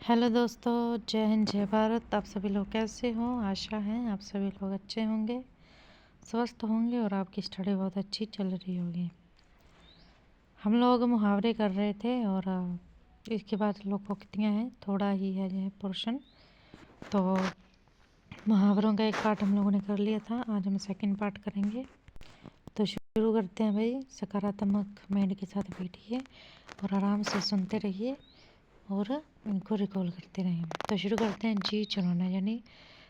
Hello दोस्तों, जय हिंद जय भारत। आप सभी लोग कैसे हो? आशा है आप सभी लोग अच्छे होंगे, स्वस्थ होंगे और आपकी स्टडी बहुत अच्छी चल रही होगी। हम लोग मुहावरे कर रहे थे और इसके बाद लोकोक्तियाँ हैं, थोड़ा ही है यह पोर्शन। तो मुहावरों का एक पार्ट हम लोगों ने कर लिया था, आज हम सेकंड पार्ट करेंगे। तो शुरू करते हैं भाई। सकारात्मक माइंड के साथ बैठिए और आराम से सुनते रहिए और इनको रिकॉल करते रहें। तो शुरू करते हैं। जी चुराना यानी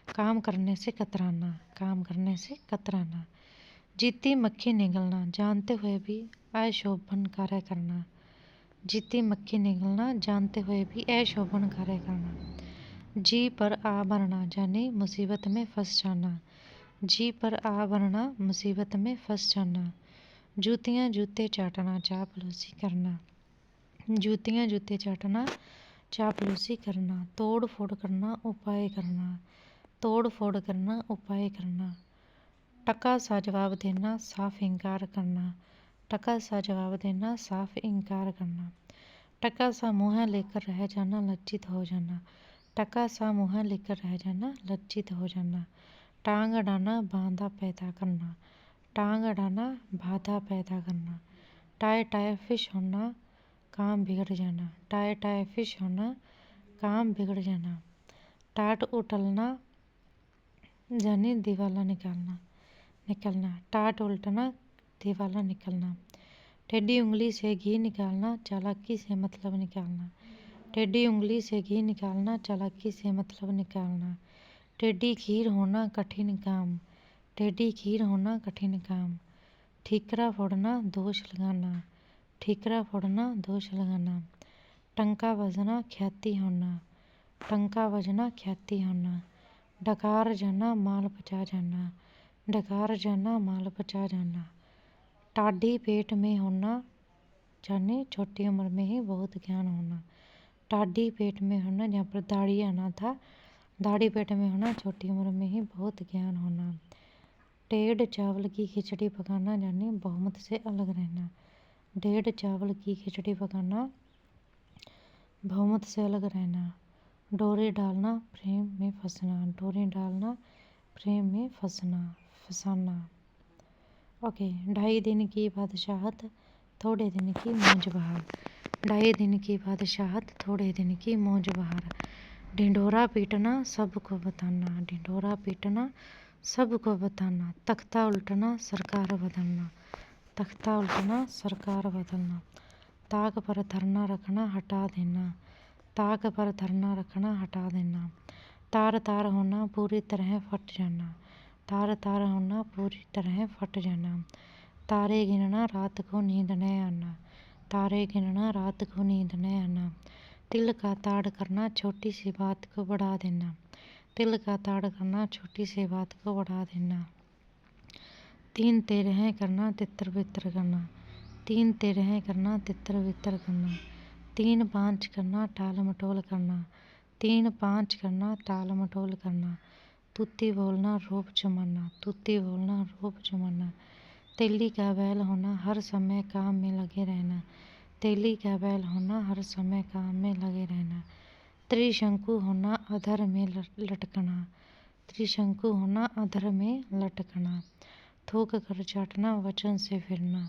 काम करने से कतराना, काम करने से कतराना। जीती मक्खी निगलना, जानते हुए भी अशोभन कार्य करना। जीती मक्खी निगलना, जानते हुए भी अशोभन कार्य करना। जी पर आ भरना यानी मुसीबत में फंस जाना। जी पर आ भरना, मुसीबत में फंस जाना। जूतियाँ जूते चाटना, चापलूसी करना। जूतियाँ जूते चाटना, चापलूसी करना। तोड़ फोड़ करना, उपाय करना। तोड़ फोड़ करना, उपाय करना। टका सा जवाब देना, साफ इनकार करना। टका सा जवाब देना, साफ इनकार करना। टका सा मुँह लेकर रह जाना, लज्जित हो जाना। टका सा मुँह लेकर रह जाना, लज्जित हो जाना। टांग अड़ाना, बांधा पैदा करना। टांग अड़ाना, बाधा पैदा करना। टाय टाय फिश होना, काम बिगड़ जाना। टाय टाय फिश होना, काम बिगड़ जाना। टाट उठलना यानी दिवाला निकलना। टाट उल्टना, दिवाला निकलना। टेढ़ी उंगली से घी निकालना, चालाकी से मतलब निकालना। टेढ़ी उंगली से घी निकालना, चालाकी से मतलब निकालना। टेढ़ी खीर होना, कठिन काम। टेढ़ी खीर होना, कठिन काम। ठीकरा फोड़ना, दोष लगाना। ठीकरा फोड़ना, दोष लगाना। टंका बजना, ख्याति होना। टंका बजना, ख्याति होना। डकार जाना, माल पचा जाना। डकार जाना, माल पचा जाना। टाढ़ी पेट में होना यानी छोटी उम्र में ही बहुत ज्ञान होना। टाढ़ी पेट में होना, जहाँ पर दाढ़ी आना था, दाढ़ी पेट में होना, छोटी उम्र में ही बहुत ज्ञान होना। टेढ़ चावल की खिचड़ी पकाना यानी बहुमत से अलग रहना। टेढ़ चावल की खिचड़ी पकाना, बहुमत से अलग रहना। डोरी डालना, प्रेम में फंसना। डोरी डालना, प्रेम में फंसाना। ओके। 2.5 दिन की बादशाहत, थोड़े दिन की मौज बहार। 2.5 दिन की बादशाहत, थोड़े दिन की मौज बहार। ढिंढोरा पीटना, सबको बताना। ढिंढोरा पीटना, सबको बताना। तख्ता उल्टना, सरकार बदलना। तख्ता उल्टना, सरकार बदलना। ताक पर धरना रखना, हटा देना। ताक पर धरना रखना, हटा देना। तार तार होना, पूरी तरह फट जाना। तार तार होना, पूरी तरह फट जाना। तारे गिनना, रात को नींद न आना। तारे गिनना, रात को नींद न आना। तिल का ताड़ करना, छोटी सी बात को बढ़ा देना। तिल का ताड़ करना, छोटी सी बात को बढ़ा देना। 3 तेरह करना, तितर बितर करना। 3 तेरह करना, तितर बितर करना। 3 5 करना, टाल मटोल करना। 3 5 करना, टाल मटोल करना। तूती बोलना, रूप जमाना। तूती बोलना, रूप जमाना। तेली का बैल होना, हर समय काम में लगे रहना। तेली का बैल होना, हर समय काम में लगे रहना। त्रिशंकु होना, अधर में लटकना। त्रिशंकु होना, अधर में लटकना। थूक कर चाटना, वचन से फिरना।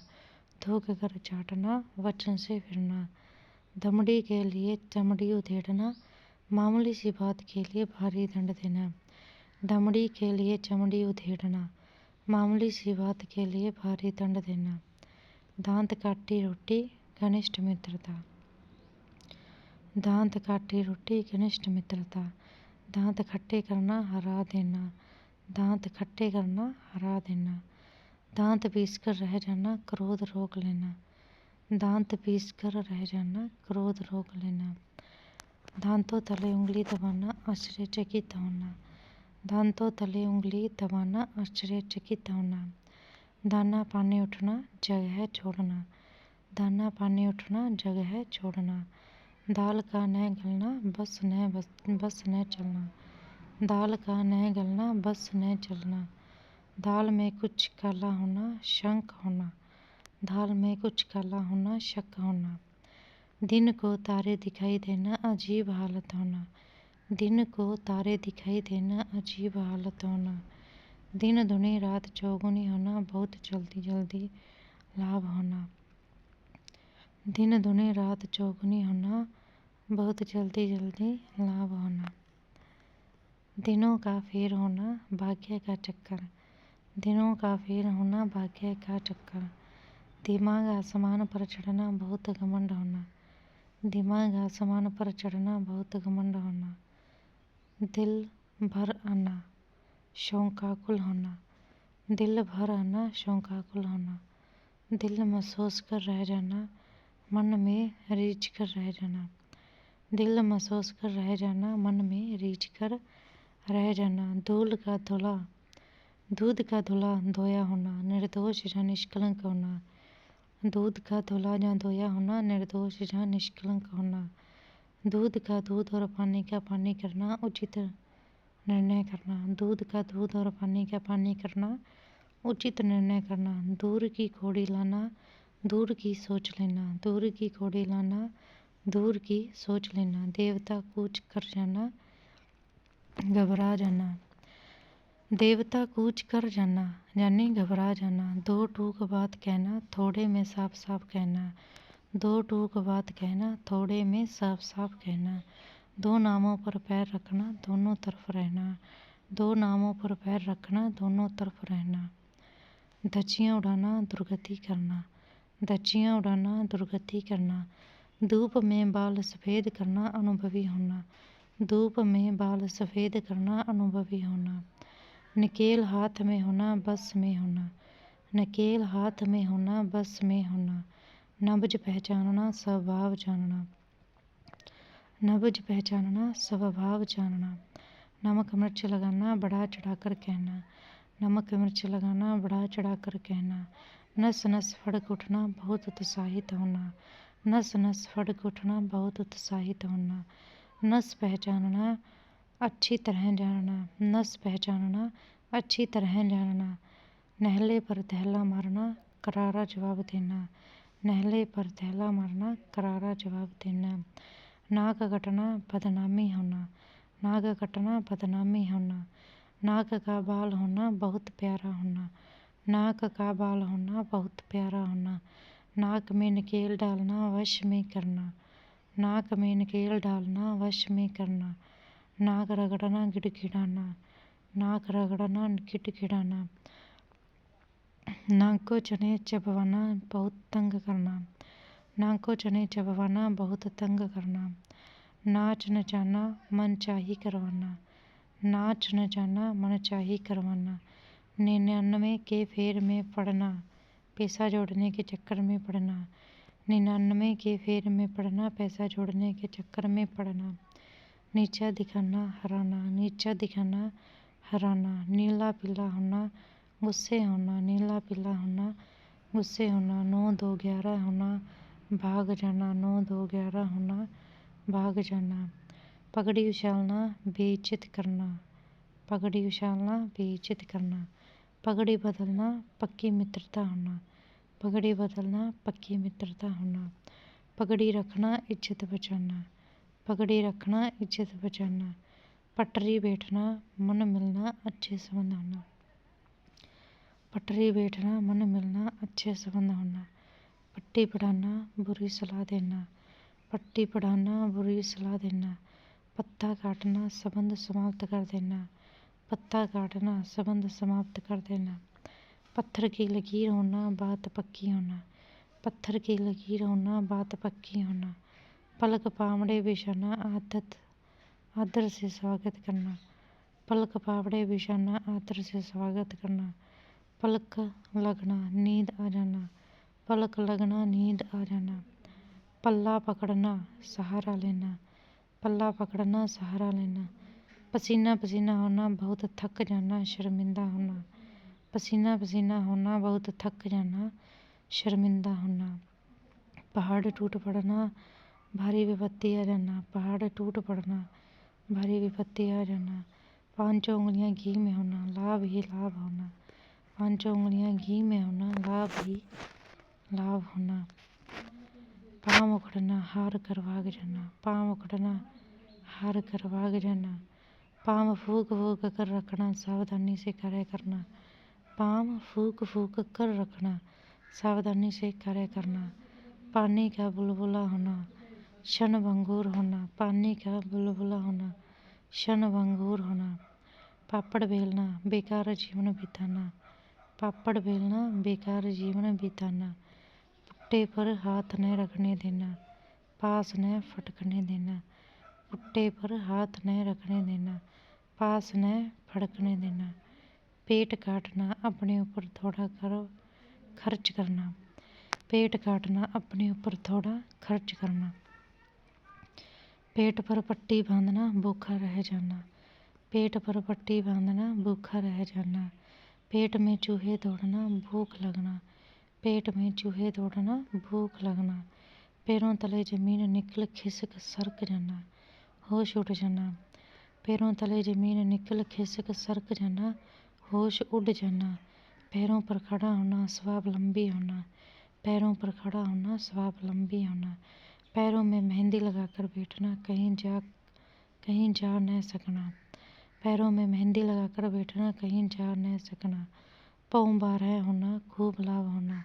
थूक कर चाटना, वचन से फिरना। दमड़ी के लिए चमड़ी उधेड़ना, मामूली सी बात के लिए भारी दंड देना। दमड़ी के लिए चमड़ी उधेड़ना, मामूली सी बात के लिए भारी दंड देना। दांत काटी रोटी, घनिष्ठ मित्रता। दांत काटी रोटी, घनिष्ठ मित्रता। दांत खट्टे करना, हरा देना। दांत खट्टे करना, हरा देना। दांत पीस कर रह जाना, क्रोध रोक लेना। दांत पीस कर रह जाना, क्रोध रोक लेना। दांतों तले उंगली दबाना, आश्चर्यचकित होना। दांतों तले उंगली दबाना, आश्चर्यचकित होना। दाना पानी उठना, जगह छोड़ना। दाना पानी उठना, जगह छोड़ना। दाल का न गलना, बस न चलना। दाल का न गलना, बस न चलना। दाल में कुछ काला होना, शंक होना। दाल में कुछ काला होना, शक होना। दिन को तारे दिखाई देना अजीब हालत होना। दिन को तारे दिखाई देना अजीब हालत होना। दिन दुनी रात चौगुनी होना, बहुत जल्दी जल्दी लाभ होना। दिन दुनी रात चौगुनी होना, बहुत जल्दी जल्दी लाभ होना। दिनों का फेर होना, भाग्य का चक्कर। दिनों का फेर होना, भाग्य का चक्कर। दिमाग आसमान पर चढ़ना, बहुत घमंड होना। दिमाग आसमान पर चढ़ना, बहुत घमंड होना। दिल भर आना, शौकाकुल होना। दिल भर आना, शौकाकुल होना। दिल में सोच कर रह जाना, मन में रीझ कर रह जाना। दिल में सोच कर रह जाना, मन में रीझ कर रह जाना। दूध का धुला धोया होना, निर्दोष या निष्कलंक होना। दूध का धुला या धोया होना, निर्दोष या निष्कलंक होना। दूध का दूध और पानी का पानी करना, उचित निर्णय करना। दूध का दूध और पानी का पानी करना, उचित निर्णय करना। दूर की घोड़ी लाना, दूर की सोच लेना। दूर की घोड़ी लाना, दूर की सोच लेना। देवता कूच कर जाना, घबरा जाना। देवता कूच कर जाना यानी घबरा जाना। दो टूक बात कहना, थोड़े में साफ साफ कहना। दो टूक बात कहना, थोड़े में साफ साफ कहना। दो नामों पर पैर रखना, दोनों तरफ रहना। दो नामों पर पैर रखना, दोनों तरफ रहना। धज्जियाँ उड़ाना, दुर्गति करना। धज्जियाँ उड़ाना, दुर्गति करना। धूप में बाल सफ़ेद करना, अनुभवी होना। धूप में बाल सफ़ेद करना, अनुभवी होना। नकेल हाथ में होना, बस में होना। नकेल हाथ में होना, बस में होना। नब्ज पहचानना, स्वभाव जानना। नब्ज पहचानना, स्वभाव जानना। नमक मिर्च लगाना, बढ़ा चढ़ा कर कहना। नमक मिर्च लगाना, बढ़ा चढ़ा कर कहना। नस नस फड़क उठना, बहुत उत्साहित होना। नस नस फड़क उठना, बहुत उत्साहित होना। नस पहचानना, अच्छी तरह जानना। नस पहचानना, अच्छी तरह जानना। नहले पर थैला मारना, करारा जवाब देना। नहले पर थैला मारना, करारा जवाब देना। नाक कटना, बदनामी होना। नाक कटना, बदनामी होना। नाक का बाल होना, बहुत प्यारा होना। नाक का बाल होना, बहुत प्यारा होना। नाक में नकेल डालना, वश में करना। नाक में नकेल डालना, वश में करना। नाक रगड़ना, गिड़गिड़ाना। नाक रगड़ना, गिड़गिड़ाना। नाक को चने चबवाना, बहुत तंग करना। नाक को चने चबवाना, बहुत तंग करना। नाच नचाना, मन चाही करवाना। नाच नचाना, मन चाही करवाना। 99 के फेर में पड़ना, पैसा जोड़ने के चक्कर में पड़ना। 99 के फेर में पड़ना, पैसा जोड़ने के चक्कर में पड़ना। नीचा दिखाना, हराना। नीचा दिखाना, हराना। नीला पीला होना, गुस्से होना। नीला पीला होना, गुस्से होना। 9 2 11 होना, भाग जाना। 9 2 11 होना, भाग जाना। पगड़ी उछालना, बेइज्जत करना। पगड़ी उछालना, बेइज्जत करना। पगड़ी बदलना, पक्की मित्रता होना। पगड़ी बदलना, पक्की मित्रता होना। पगड़ी रखना, इज्जत बचाना। पगड़ी रखना, इज्जत बचाना। पटरी बैठना, मन मिलना, अच्छे संबंध होना। पटरी बैठना, मन मिलना, अच्छे संबंध होना। पट्टी पढ़ाना, बुरी सलाह देना। पट्टी पढ़ाना, बुरी सलाह देना। पत्ता काटना, संबंध समाप्त कर देना। पत्ता काटना, संबंध समाप्त कर देना। पत्थर की लकीर होना, बात पक्की होना। पत्थर की लकीर होना, बात पक्की होना। पलक पावड़े बिछाना, आदर से स्वागत करना। पलक पावड़े बिछाना, आदर से स्वागत करना। पलक लगना, नींद आ जाना। पलक लगना, नींद आ जाना। पल्ला पकड़ना, सहारा लेना। पल्ला पकड़ना, सहारा लेना। पसीना पसीना होना, बहुत थक जाना, शर्मिंदा होना। पसीना पसीना होना, बहुत थक जाना, शर्मिंदा होना। पहाड़ टूट पड़ना, भारी विपत्ति आ जाना। पहाड़ टूट पड़ना, भारी विपत्ति आ जाना। 5 उंगलियां घी में होना, लाभ ही लाभ होना। 5 उंगलियां घी में होना, लाभ ही लाभ होना। पाँव उखड़ना हार कर भाग जाना, पाँव उखड़ना हार कर भाग जाना। पाँव फूक फूक कर रखना, सावधानी से कार्य करना, पाँव फूक फूक कर रखना, सावधानी से कार्य करना। पानी का बुलबुला होना, क्षणभंगुर होना, पानी का बुलबुला होना, क्षणभंगुर होना। पापड़ बेलना बेकार जीवन बिताना, पापड़ बेलना बेकार जीवन बिताना। पुट्टे पर हाथ न रखने देना, पास न फटकने देना, पुट्टे पर हाथ न रखने देना, पास न फटकने देना। पेट काटना अपने ऊपर थोड़ा करो खर्च करना, पेट काटना अपने ऊपर थोड़ा खर्च करना। पेट पर पट्टी बांधना भूखा रह जाना, पेट पर पट्टी बांधना भूखा रह जाना। पेट में चूहे दौड़ना भूख लगना, पेट में चूहे दौड़ना भूख लगना। पैरों तले जमीन निकल खिसक सरक जाना, होश उड़ जाना, पैरों तले जमीन निकल खिसक सरक जाना, होश उड़ जाना। पैरों पर खड़ा होना स्वावलंबी होना, पैरों पर खड़ा होना स्वावलंबी होना। पैरों में मेहंदी लगाकर बैठना कहीं जा न सकना, पैरों में मेहंदी लगाकर बैठना कहीं जा न सकना। पाँव बारह होना खूब लाभ होना,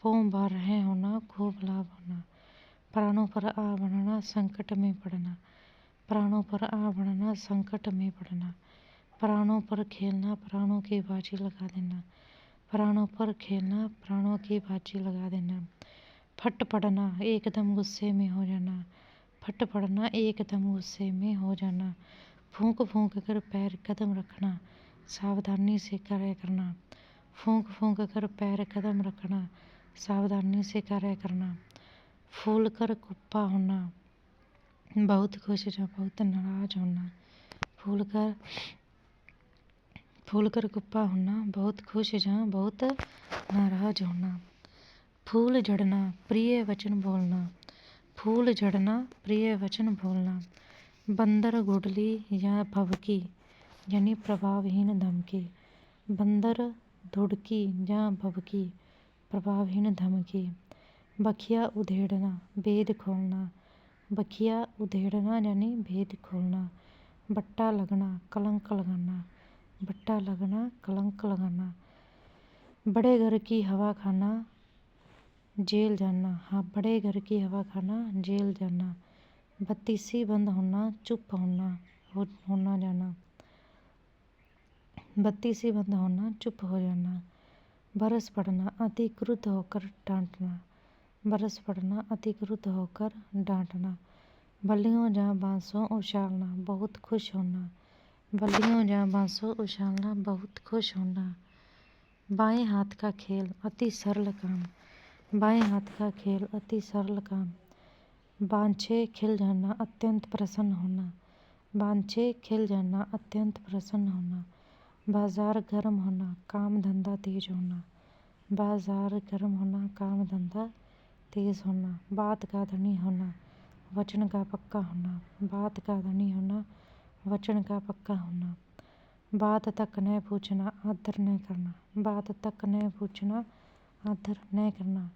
पाँव बारह होना खूब लाभ होना। प्राणों पर आ बढ़ना संकट में पड़ना, प्राणों पर आ बढ़ना संकट में पड़ना। प्राणों पर खेलना प्राणों की बाजी लगा देना, प्राणों पर खेलना प्राणों की बाजी लगा देना। फट पड़ना एकदम गुस्से में हो जाना, फट पड़ना एकदम गुस्से में हो जाना। फूंक फूंक कर पैर कदम रखना, सावधानी से कार्य करना, फूंक फूंक कर पैर कदम रखना, सावधानी से कार्य करना। फूल कर कुप्पा होना बहुत खुश या बहुत नाराज होना, फूल कर कुप्पा होना बहुत खुश या बहुत नाराज होना। फूल झड़ना प्रिय वचन बोलना, फूल झड़ना प्रिय वचन बोलना। बंदर गुडली या भभकी यानी प्रभावहीन धमकी, बंदर धुड़की या भभकी प्रभावहीन धमकी। बखिया उधेड़ना भेद खोलना, बखिया उधेड़ना यानी भेद खोलना। बट्टा लगना कलंक लगाना, बट्टा लगना कलंक लगाना। बड़े घर की हवा खाना जेल जाना, हाँ बड़े घर की हवा खाना जेल जाना। बत्ती सी बंद होना चुप होना जाना, बत्ती सी बंद होना चुप हो जाना। बरस पड़ना अति क्रुद्ध होकर डांटना, बरस पड़ना अति क्रुद्ध होकर डांटना। बल्लियों या बांसों उछालना बहुत खुश होना, बल्लियों या बांसों उछालना बहुत खुश होना। बाएं हाथ का खेल अति सरल काम, बाएं हाथ का खेल अति सरल काम। बांछे खिल जाना अत्यंत प्रसन्न होना, बांछे खिल जाना अत्यंत प्रसन्न होना। बाजार गर्म होना काम धंधा तेज होना, बाजार गर्म होना काम धंधा तेज होना। बात का धनी होना वचन का पक्का होना, बात का धनी होना वचन का पक्का होना। बात तक न पूछना आदर न करना, बात तक न पूछना आदर न करना।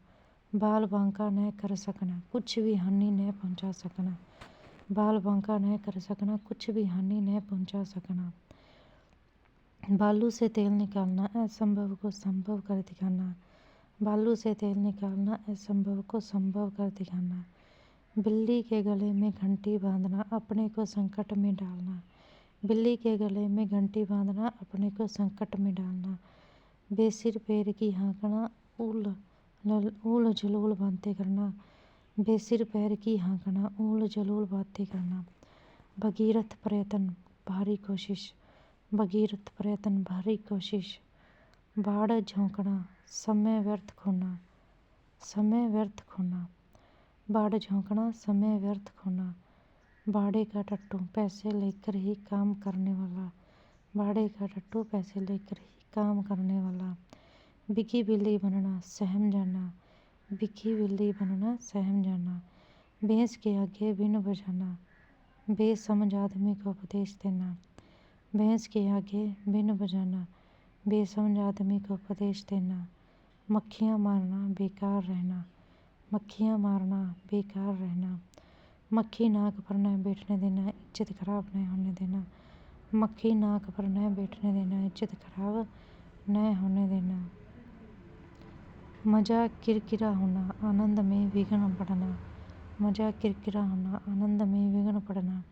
बाल बांका न कर सकना कुछ भी हानि न पहुंचा सकना, बाल बांका न कर सकना कुछ भी हानि न पहुंचा सकना। बालू से तेल निकालना असंभव को संभव कर दिखाना, बालू से तेल निकालना असंभव को संभव कर दिखाना। बिल्ली के गले में घंटी बांधना अपने को संकट में डालना, बिल्ली के गले में घंटी बांधना अपने को संकट में डालना। बेसिर पैर की हाँकना ऊल जलूल बातें करना, बेसिर पैर की हाँकना ऊल जलूल बातें करना। भगीरथ प्रयत्न भारी कोशिश, भगीरथ प्रयत्न भारी कोशिश। बाढ़ झोंकना समय व्यर्थ खोना, समय व्यर्थ खोना। बाढ़ झोंकना समय व्यर्थ खोना। बाड़े का टट्टू पैसे लेकर ही काम करने वाला, बाड़े का टट्टू पैसे लेकर ही काम करने वाला। बिकी बिल्ली बनना सहम जाना, बिकी बिल्ली बनना सहम जाना। भैंस के आगे बीन बजाना बेसमझ आदमी को उपदेश देना, भैंस के आगे बीन बजाना बेसमझ आदमी को उपदेश देना। मक्खियाँ मारना बेकार रहना, मक्खियाँ मारना, बेकार रहना, मक्खी नाक पर न बैठने देना, इज्जत खराब न होने देना, मक्खी नाक पर न बैठने देना, इज्जत खराब न होने देना। मज़ा किरकिरा होना, आनंद में विघ्न पड़ना, मज़ा किरकिरा होना, आनंद में विघ्न पड़ना।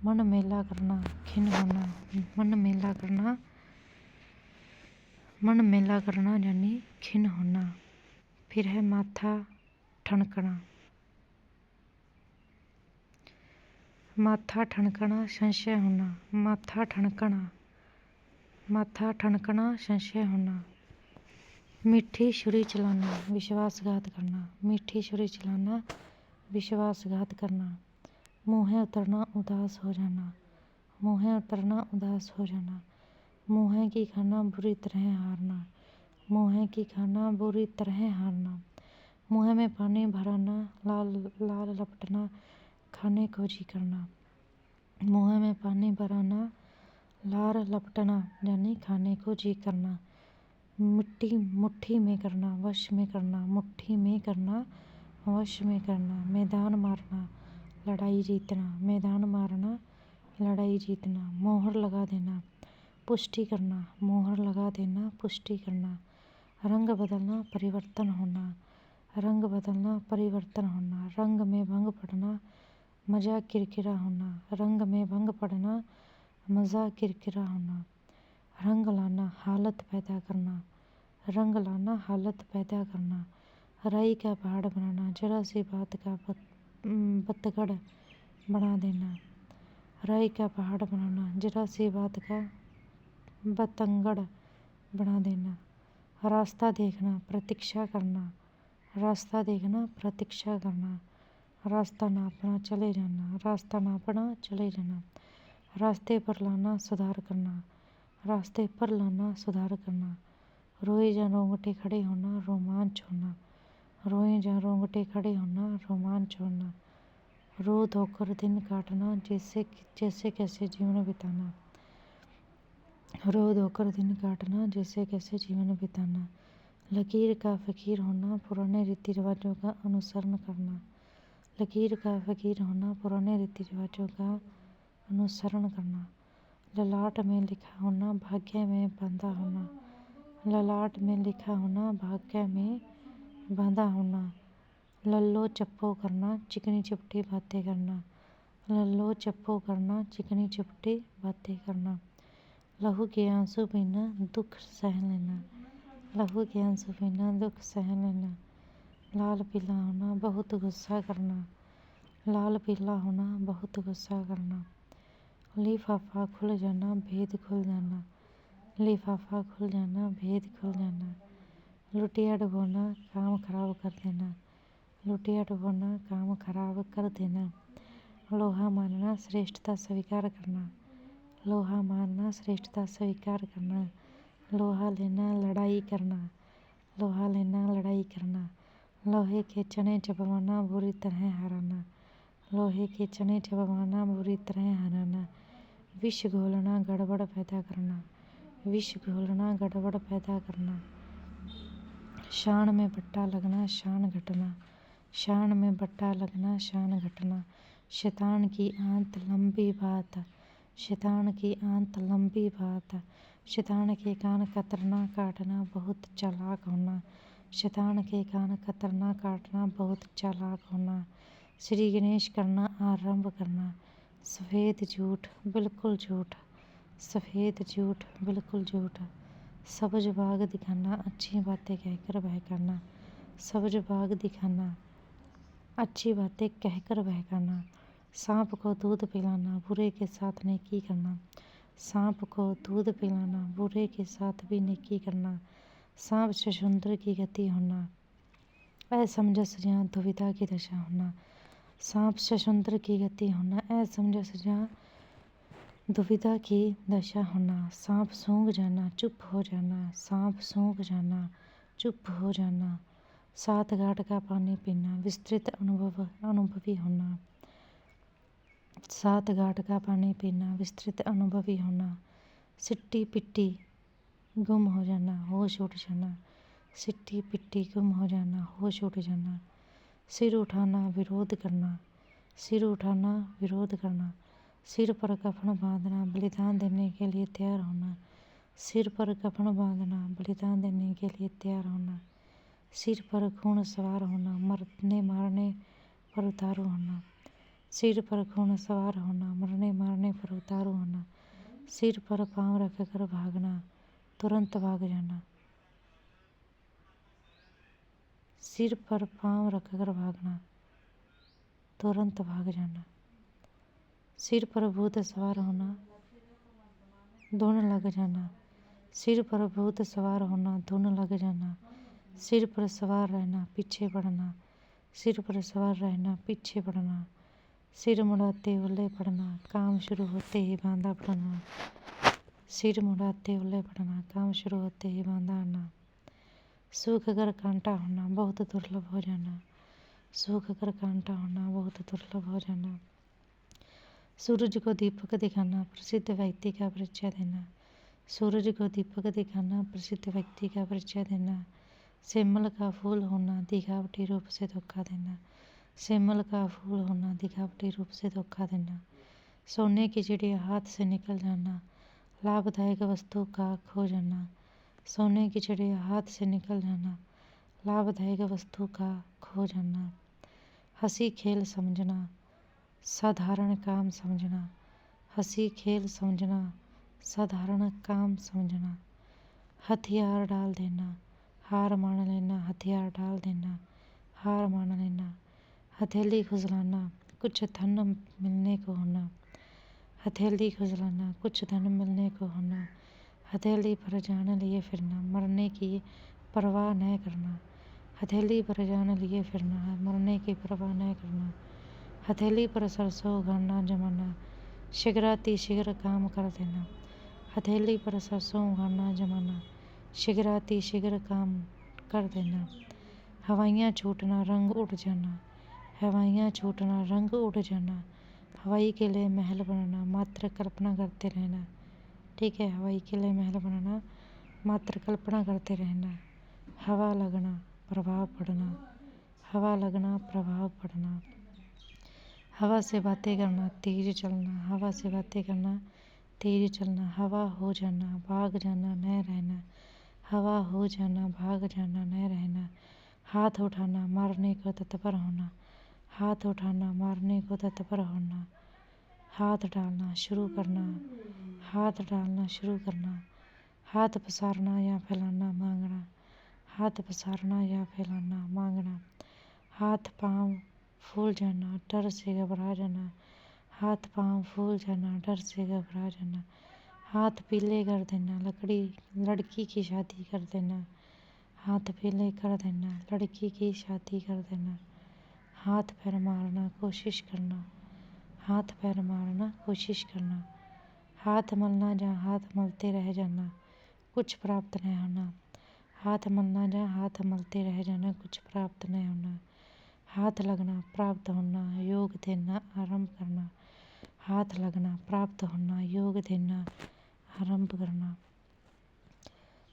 मन मेला करना, खिन्न होना, मन मेला करना यानी खिन्न होना। फिर है माथा ठनकना, माथा ठनकना, संशय होना, माथा ठनकना, माथा ठनकना, संशय होना। मीठी छुरी चलाना, विश्वासघात करना, मीठी छुरी चलाना, विश्वासघात करना। मुँह उतरना, उदास हो जाना, मुँह उतरना, उदास हो जाना। मुँह की खाना, बुरी तरह हारना, मुँह की खाना, बुरी तरह हारना। मुँह में पानी भराना, लाल लाल लपटना, खाने को जी करना। मुँह में पानी भराना, लाल लपटना यानी खाने को जी करना। मिट्टी मुट्ठी में करना, वश में करना, मुट्ठी में करना, वश में करना। मैदान मारना, लड़ाई जीतना, मैदान मारना, लड़ाई जीतना। मोहर लगा देना, पुष्टि करना, मोहर लगा देना, पुष्टि करना। रंग बदलना, परिवर्तन होना, रंग बदलना, परिवर्तन होना। रंग में भंग पड़ना, मज़ा किरकिरा होना, रंग में भंग पड़ना, मज़ा किरकिरा होना। रंग लाना, हालत पैदा करना, रंग लाना, हालत पैदा करना। राई का पहाड़ बनाना, जरा सी बात का बतगड़ बना देना। राई का पहाड़ बनाना, जरा सी बात का बतंगड़ बना देना। रास्ता देखना, प्रतीक्षा करना, रास्ता देखना, प्रतीक्षा करना। रास्ता नापना, चले जाना, रास्ता नापना, चले जाना। रास्ते पर लाना, सुधार करना, रास्ते पर लाना, सुधार करना। रोए जा रोंगटे खड़े होना, रोमांच होना, रोए जा रोंगटे खड़े होना, रोमांच होना। रो धोकर दिन काटना, जैसे कैसे जीवन बिताना, रो धोकर दिन काटना, जैसे कैसे जीवन बिताना। लकीर का फकीर होना, पुराने रीति रिवाजों का अनुसरण करना, लकीर का फकीर होना, पुराने रीति रिवाजों का अनुसरण करना। ललाट में लिखा होना, भाग्य में बंधा होना, ललाट में लिखा होना, भाग्य में बंधा होना। लल्लो चप्पो करना, चिकनी चुपटी बातें करना, लल्लो चप्पो करना, चिकनी चुपटी बातें करना। लहू के आंसू पीना, दुख सहन लेना, लहू के आंसू पीना, दुख सहन लेना। लाल पीला होना, बहुत गुस्सा करना, लाल पीला होना, बहुत गुस्सा करना। लिफाफा खुल जाना, भेद खुल जाना, लिफाफा खुल जाना, भेद खुल जाना। लुटिया डुबोना, काम खराब कर देना, लुटिया डुबोना, काम खराब कर देना। लोहा मानना, श्रेष्ठता स्वीकार करना, लोहा मानना, श्रेष्ठता स्वीकार करना। लोहा लेना, लड़ाई करना, लोहा लेना, लड़ाई करना। लोहे के चने चबवाना, बुरी तरह हराना, लोहे के चने चबवाना, बुरी तरह हराना। विष घोलना, गड़बड़ पैदा करना, विष घोलना, गड़बड़ पैदा करना। शान में बट्टा लगना, शान घटना, शान में बट्टा लगना, शान घटना। शैतान की आंत लंबी बात, शैतान की आंत लंबी बात। शैतान के कान कतरना, काटना, बहुत चालाक होना, शैतान के कान कतरना, काटना, बहुत चालाक होना। श्री गणेश करना, आरंभ करना। सफ़ेद झूठ, बिल्कुल झूठ, सफ़ेद झूठ, बिल्कुल झूठ। सब्ज बाग दिखाना, अच्छी बातें कहकर बहकाना, सब्ज बाग दिखाना, अच्छी बातें कहकर बहकाना। सांप को दूध पिलाना, बुरे के साथ नेकी करना, सांप को दूध पिलाना, बुरे के साथ भी नेकी करना। सांप छछूंदर की गति होना, असमंजस या दुविधा की दशा होना, सांप छछूंदर की गति होना, असमंजस या दुविधा की दशा होना। सांप सूंघ जाना, चुप हो जाना, सांप सूंघ जाना, चुप हो जाना। 7 घाट का पानी पीना, विस्तृत अनुभवी होना, 7 घाट का पानी पीना, विस्तृत अनुभवी होना। सिट्टी पिट्टी, गुम हो जाना, होश उड़ जाना, सिट्टी पिट्टी गुम हो जाना, होश उड़ जाना, सिर उठाना विरोध करना, सिर उठाना विरोध करना, सिर पर कफन बांधना, बलिदान देने के लिए तैयार होना, सिर पर कफन बांधना, बलिदान देने के लिए तैयार होना, सिर पर खून सवार होना, मरने मारने पर उतारू होना, सिर पर खून सवार होना, मरने मारने पर उतारू होना, सिर पर पाँव रखकर भागना, तुरंत भाग जाना, सिर पर पाँव रखकर भागना, तुरंत भाग जाना, सिर पर भूत सवार होना, धुन लग जाना, सिर पर भूत सवार होना, धुन लग जाना, सिर पर सवार रहना, पीछे बढ़ना, सिर पर सवार रहना, पीछे बढ़ना, सिर मुड़ाते उल्ले पड़ना, काम शुरू होते ही बांधा पड़ना, सिर मुड़ाते उल्ले पड़ना, काम शुरू होते ही बांधा आना, सूख कर कांटा होना, बहुत दुर्लभ हो जाना, सूख कर कांटा होना, बहुत दुर्लभ हो जाना, सूरज को दीपक दिखाना, प्रसिद्ध व्यक्ति का परिचय देना, सूरज को दीपक दिखाना, प्रसिद्ध व्यक्ति का परिचय देना, सेमल का फूल होना, दिखावटी रूप से धोखा देना, सेमल का फूल होना, दिखावटी रूप से धोखा देना, सोने की चिड़िया हाथ से निकल जाना, लाभदायक वस्तु का खो जाना, सोने की चिड़िया हाथ से निकल जाना, लाभदायक वस्तु का खो जाना, हंसी खेल समझना, साधारण काम समझना, हंसी खेल समझना, साधारण काम समझना, हथियार डाल देना, हार मान लेना, हथियार डाल देना, हार मान लेना, हथेली खुजलाना, कुछ धन मिलने को होना, हथेली खुजलाना, कुछ धन मिलने को होना, हथेली पर जान लिए फिरना, मरने की परवाह न करना, हथेली पर जान लिए फिरना, मरने की परवाह न करना, हथेली पर सरसों उगाना जमाना, शीघ्राति शीघ्र काम कर देना, हथेली पर सरसों उगाना जमाना, शीघ्राति शीघ्र काम कर देना, हवाइयाँ छूटना, रंग उड़ जाना, हवाइयाँ छूटना, रंग उड़ जाना, हवाई के लिए महल बनाना, मात्र कल्पना करते रहना, ठीक है, हवाई के लिए महल बनाना, मात्र कल्पना करते रहना, हवा लगना, प्रभाव पड़ना, हवा लगना, प्रभाव पड़ना, हवा से बातें करना, तेज चलना, हवा से बातें करना, तेज चलना, हवा हो जाना, भाग जाना, न रहना, हवा हो जाना, भाग जाना, न रहना, हाथ उठाना, मारने को तत्पर होना, हाथ उठाना, मारने को तत्पर होना, हाथ डालना, शुरू करना, हाथ डालना, शुरू करना, हाथ पसारना या फैलाना, मांगना, हाथ पसारना या फैलाना, मांगना, हाथ पाँव फूल जाना, डर से घबरा जाना, हाथ पाँव फूल जाना, डर से घबरा जाना, हाथ पीले कर देना, लड़की की शादी कर देना, हाथ पीले कर देना, लड़की की शादी कर देना, हाथ पैर मारना, कोशिश करना, हाथ पैर मारना, कोशिश करना, हाथ मलना जहाँ हाथ मलते रह जाना, कुछ प्राप्त नहीं होना, हाथ मलना जहाँ हाथ मलते रह जाना, कुछ प्राप्त नहीं होना, हाथ लगना, प्राप्त होना, योग देना, आरंभ करना, हाथ लगना, प्राप्त होना, योग देना, आरंभ करना,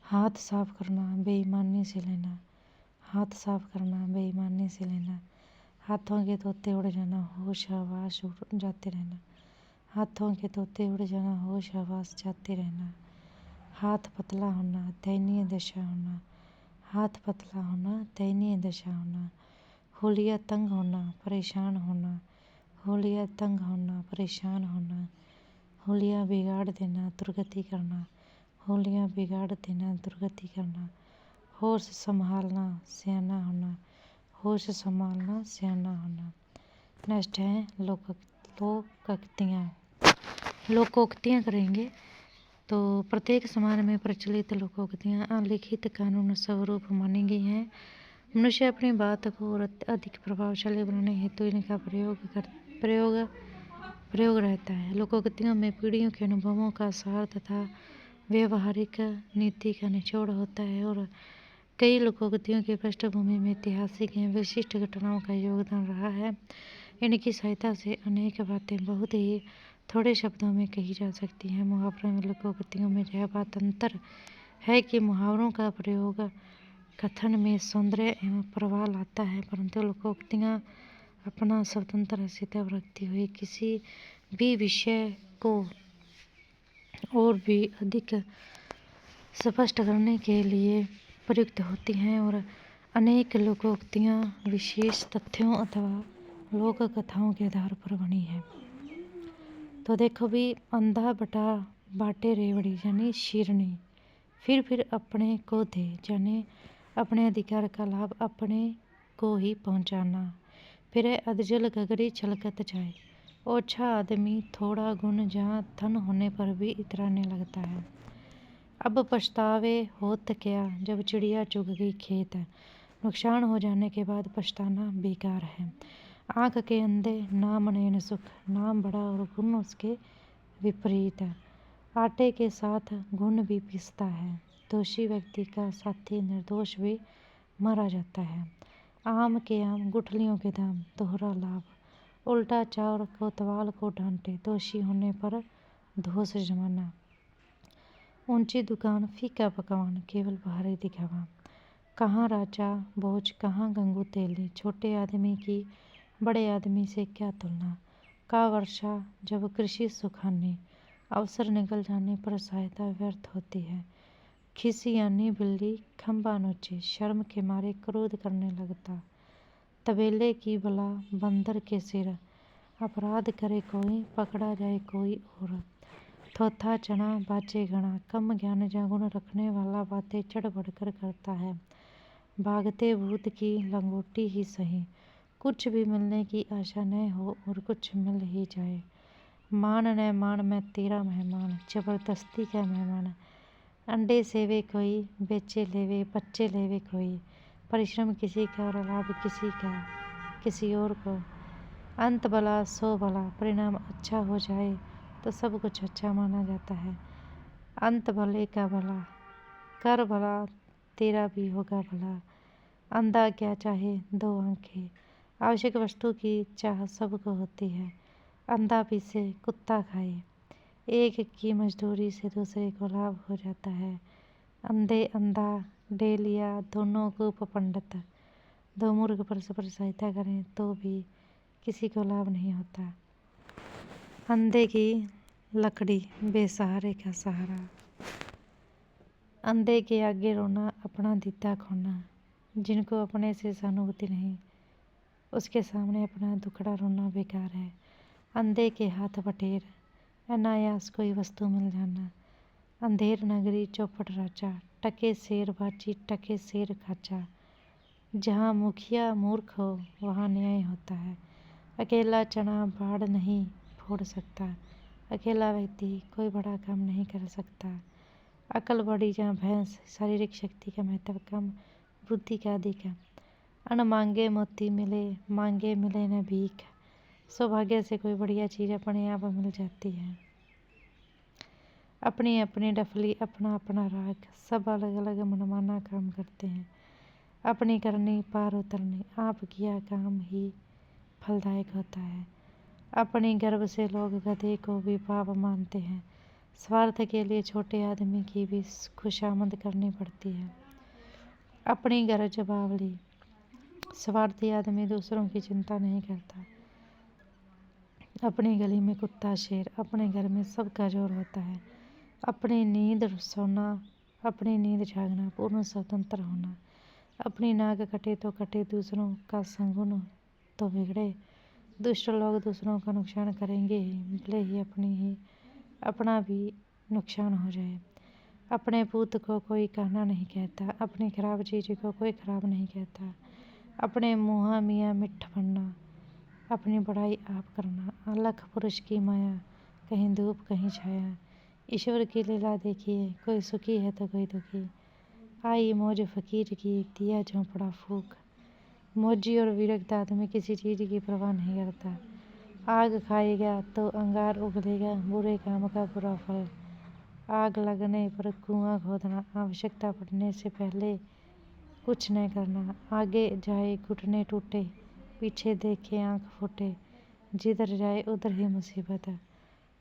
हाथ साफ करना, बेईमानी से लेना, हाथ साफ करना, बेईमानी से लेना, हाथों के तोते उड़ जाना, होश हवास उड़ जाते रहना, हाथों के तोते उड़ जाना, होश हवास जाते रहना, हाथ पतला होना, दयनीय दशा होना, हाथ पतला होना, दयनीय दशा होना, होलिया तंग होना, परेशान होना, होलिया तंग होना, परेशान होना, होलिया बिगाड़ देना, दुर्गति करना, होलिया बिगाड़ देना, दुर्गति करना, होश संभालना, सियाना होना, होश संभालना, सियाना होना। नेक्स्ट है लोकोक्तियाँ करेंगे। तो प्रत्येक समाज में प्रचलित लोकोक्तियाँ अलिखित कानून स्वरूप मानी गई हैं। मनुष्य अपनी बात को और अधिक प्रभावशाली बनाने हेतु इनका प्रयोग रहता है। लोकोक्तियों में पीढ़ियों के अनुभवों का सार तथा व्यवहारिक नीति का निचोड़ होता है और कई लोकोक्तियों की पृष्ठभूमि में ऐतिहासिक या विशिष्ट घटनाओं का योगदान रहा है। इनकी सहायता से अनेक बातें बहुत ही थोड़े शब्दों में कही जा सकती हैं। मुहावरों में लोकोक्तियों में यह बात अंतर है कि मुहावरों का प्रयोग कथन में सौंदर्य एवं प्रवाह लाता है, परंतु लोकोक्तियाँ अपना स्वतंत्र अस्तित्व रखती हुई किसी भी विषय को और भी अधिक स्पष्ट करने के लिए प्रयुक्त होती हैं और अनेक लोकोक्तियाँ विशेष तथ्यों अथवा लोक कथाओं के आधार पर बनी हैं। तो देखो भी, अंधा बटा बाटे रेवड़ी यानी शीरनी, फिर अपने को दे यानी अपने अधिकार का लाभ अपने को ही पहुंचाना। फिर अधजल गगरी छलकत जाए, ओछा आदमी थोड़ा गुण जहाँ धन होने पर भी इतराने लगता है। अब पछतावे होत क्या जब चिड़िया चुग गई खेत, नुकसान हो जाने के बाद पछताना बेकार है। आँख के अंधे नाम नयन सुख, नाम बड़ा और गुण उसके विपरीत। आटे के साथ गुण भी पिसता है, दोषी व्यक्ति का साथी निर्दोष भी मारा जाता है। आम के आम गुठलियों के दाम, दोहरा लाभ। उल्टा चाउर कोतवाल को डांटे, दोषी होने पर दोष जमाना। ऊंची दुकान फीका पकवान, केवल बाहरी दिखावा। कहाँ राजा भोज कहाँ गंगू तेली, छोटे आदमी की बड़े आदमी से क्या तुलना। का वर्षा जब कृषि सुखानी, अवसर निकल जाने पर सहायता व्यर्थ होती है। खिसियानी बिल्ली खंबा नोचे, शर्म के मारे क्रोध करने लगता। तबेले की बला बंदर के सिर, अपराध करे कोई पकड़ा जाए कोई और। थोथा चना बाचे घना, कम ज्ञान या गुण रखने वाला बातें चढ़ बढ़कर करता है। भागते भूत की लंगोटी ही सही, कुछ भी मिलने की आशा न हो और कुछ मिल ही जाए। मान न मान मैं तेरा मेहमान, जबरदस्ती का मेहमान। अंडे सेवे कोई, बेचे लेवे बच्चे लेवे कोई। परिश्रम किसी का और लाभ किसी का किसी और को। अंत भला सो भला, परिणाम अच्छा हो जाए तो सब कुछ अच्छा माना जाता है। अंत भले का भला, कर भला तेरा भी होगा भला। अंधा क्या चाहे दो आंखें, आवश्यक वस्तु की चाह सबको होती है। अंधा पीसे कुत्ता खाए, एक की मजदूरी से दूसरे को लाभ हो जाता है। अंधे अंधा डेलिया दोनों को पंडित, दो मूर्ख परस्पर सहायता करें तो भी किसी को लाभ नहीं होता। अंधे की लकड़ी बेसहारे का सहारा, अंधे के आगे रोना अपना दीदा खोना। जिनको अपने से सहानुभूति नहीं, उसके सामने अपना दुखड़ा रोना बेकार है। अंधे के हाथ बटेर, अनायास कोई वस्तु मिल जाना। अंधेर नगरी चौपट राजा, टके शेर बाची टके शेर खाचा। जहाँ मुखिया मूर्ख हो वहाँ न्याय होता है। अकेला चना बाढ़ नहीं फोड़ सकता, अकेला व्यक्ति कोई बड़ा काम नहीं कर सकता। अकल बड़ी जहाँ भैंस, शारीरिक शक्ति का महत्व कम, बुद्धि का अधिक है। अन मांगे मोती मिले, मांगे मिले न भीख। सौभाग्य से कोई बढ़िया चीज़ अपने आप मिल जाती है। अपनी अपनी डफली, अपना अपना राग, सब अलग अलग मनमाना काम करते हैं। अपनी करनी पार उतरनी, आप किया काम ही फलदायक होता है। अपनी गर्व से लोग गधे को भी पाप मानते हैं। स्वार्थ के लिए छोटे आदमी की भी खुशामद करनी पड़ती है। अपनी गरज बावली, स्वार्थी आदमी दूसरों की चिंता नहीं करता। अपनी गली में कुत्ता शेर, अपने घर में सबका जोर होता है। अपनी नींद सोना, अपनी नींद जागना, पूर्ण स्वतंत्र होना। अपनी नाक कटे तो कटे, दूसरों का संगुण तो बिगड़े। दुष्ट लोग दूसरों का नुकसान करेंगे ही, भले ही अपना भी नुकसान हो जाए। अपने पूत को कोई कहना नहीं कहता, अपनी खराब चीज़ को कोई खराब नहीं कहता। अपने मुँह मियाँ मिठ बनना, अपनी बड़ाई आप करना। अलख पुरुष की माया, कहीं धूप कहीं छाया। ईश्वर की लीला देखिए, कोई सुखी है तो कोई दुखी। आई मौज फकीर की, दिया झोंपड़ा फूक। मौजी और विरक्त आदमी किसी चीज़ की परवाह नहीं करता। आग खाएगा तो अंगार उगलेगा, बुरे काम का बुरा फल। आग लगने पर कुआं खोदना, आवश्यकता पड़ने से पहले कुछ न करना। आगे जाए घुटने टूटे, पीछे देखे आँख फूटे। जिधर जाए उधर ही मुसीबत।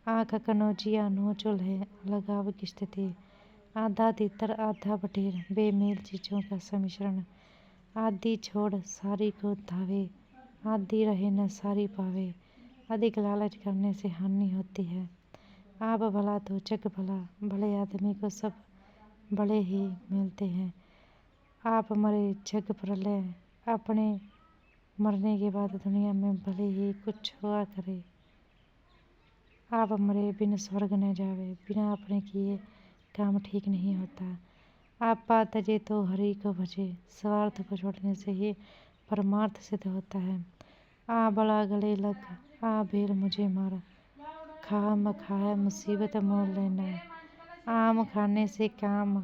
आँख कनौजिया नो चुल्हे, लगाव की स्थिति। आधा तीतर आधा बटेर, बेमेल चीज़ों का सम्मिश्रण। आधी छोड़ सारी को धावे, आधी रहे न सारी पावे। अधिक लालच करने से हानि होती है। आप भला तो जग भला, भले आदमी को सब बड़े ही मिलते हैं। आप मरे जग प्रलय, अपने मरने के बाद दुनिया में भले ही कुछ हुआ करे। आप मरे बिन स्वर्ग न जावे, बिना अपने किए काम ठीक नहीं होता। आप पात तजे तो हरि को भजे, स्वार्थ को छोड़ने से ही परमार्थ सिद्ध होता है। आ बड़ा गले लग, आ भेल मुझे मार, खा मखाए मुसीबत मोल लेना। आम खाने से काम,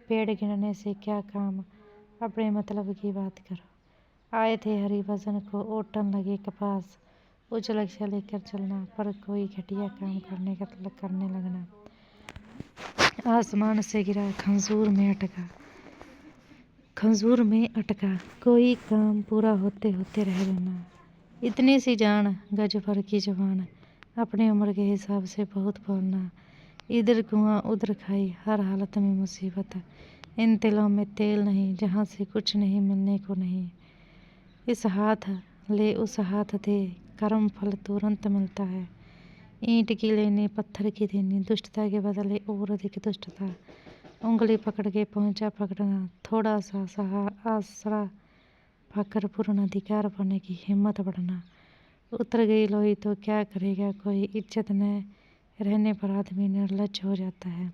पेड़ गिनने से क्या काम, अपने मतलब की बात करो। आए थे हरि भजन को, ओटन लगे कपास, उच्च लक्ष्य लेकर चलना, पर कोई घटिया काम करने लगना। आसमान से गिरा खंजूर में अटका, कोई काम पूरा होते होते रह जाना। इतनी सी जान, गज भर की जवान, अपनी उम्र के हिसाब से बहुत बोलना। इधर कुआं उधर खाई, हर हालत में मुसीबत, इन तिलों में तेल नहीं, जहाँ से कुछ नहीं मिलने को नहीं। इस हाथ ले उस हाथ दे, कर्म फल तुरंत मिलता है। ईंट की लेनी पत्थर की देनी, दुष्टता के बदले और अधिक दुष्टता। उंगली पकड़ के पहुंचा पकड़ना, थोड़ा सा आसरा पाकर पूर्ण अधिकार पाने की हिम्मत बढ़ना। उतर गई लोई तो क्या करेगा कोई, इज्जत न रहने पर आदमी निर्लज्ज हो जाता है।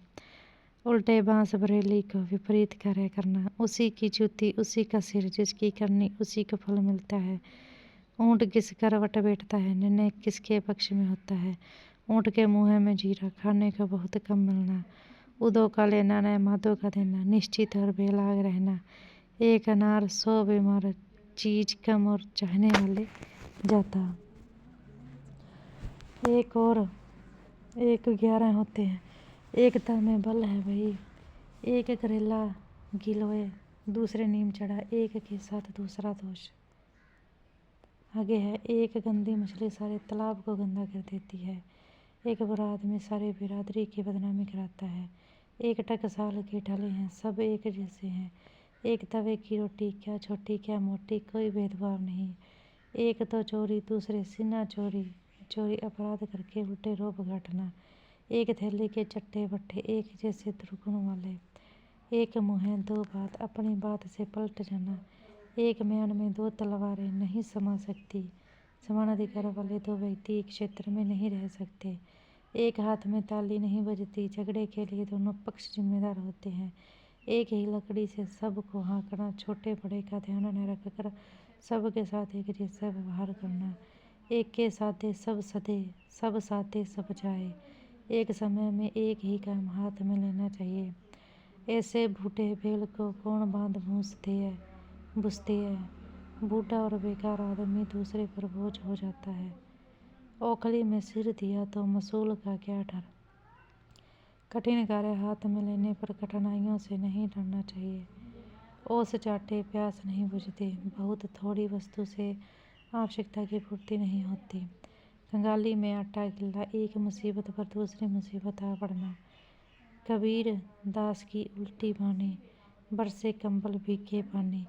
उल्टे बांस बरेली को विपरीत कार्य करना, उसी की जूती उसी का सिर, जिसकी करनी उसी को फल मिलता है। ऊँट किस करवट बैठता है, निर्णय किसके पक्ष में होता है। ऊँट के मुँह में जीरा, खाने को बहुत कम मिलना। उदो का लेना न मादो का देना, निश्चित और बेलाग रहना। एक अनार 100 बीमार, चीज कम और चाहने वाले जाता। एक और एक 11 होते हैं, एकता में बल है भाई। एक करेला गिलोय, दूसरे नीम चढ़ा, एक के साथ दूसरा दोष। आगे है, एक गंदी मछली सारे तालाब को गंदा कर देती है। एक बुरा आदमी सारे बिरादरी की बदनामी कराता है। एक टकसाल के ढले हैं, सब एक जैसे हैं। एक तवे की रोटी, क्या छोटी क्या मोटी, कोई भेदभाव नहीं। एक तो चोरी, दूसरे सीना चोरी अपराध करके उल्टे रोब घटना। एक थैली के चट्टे बट्टे, एक जैसे दुर्गुण वाले। एक मुँह दो बात, अपनी बात से पलट जाना। एक म्यान में 2 तलवारें नहीं समा सकती, समान अधिकार वाले 2 व्यक्ति एक क्षेत्र में नहीं रह सकते। एक हाथ में ताली नहीं बजती, झगड़े के लिए दोनों पक्ष जिम्मेदार होते हैं। एक ही लकड़ी से सबको हाँकना, छोटे बड़े का ध्यान न रखकर सबके साथ एक जैसा व्यवहार करना। एक के साथे सब सधे, सब साथे सब जाए। एक समय में एक ही काम हाथ में लेना चाहिए। ऐसे भूटे बैल को कौन बांध बुझते है। बूढ़ा और बेकार आदमी दूसरे पर बोझ हो जाता है। ओखली में सिर दिया तो मसूल का क्या डर। कठिन कार्य हाथ में लेने पर कठिनाइयों से नहीं डरना चाहिए। ओस चाटे प्यास नहीं बुझती, बहुत थोड़ी वस्तु से आवश्यकता की पूर्ति नहीं होती। कंगाली में आटा गिल्ला, एक मुसीबत पर दूसरी मुसीबत आ पड़ना। कबीर दास की उल्टी बानी, बरसे कंबल भीगे पानी,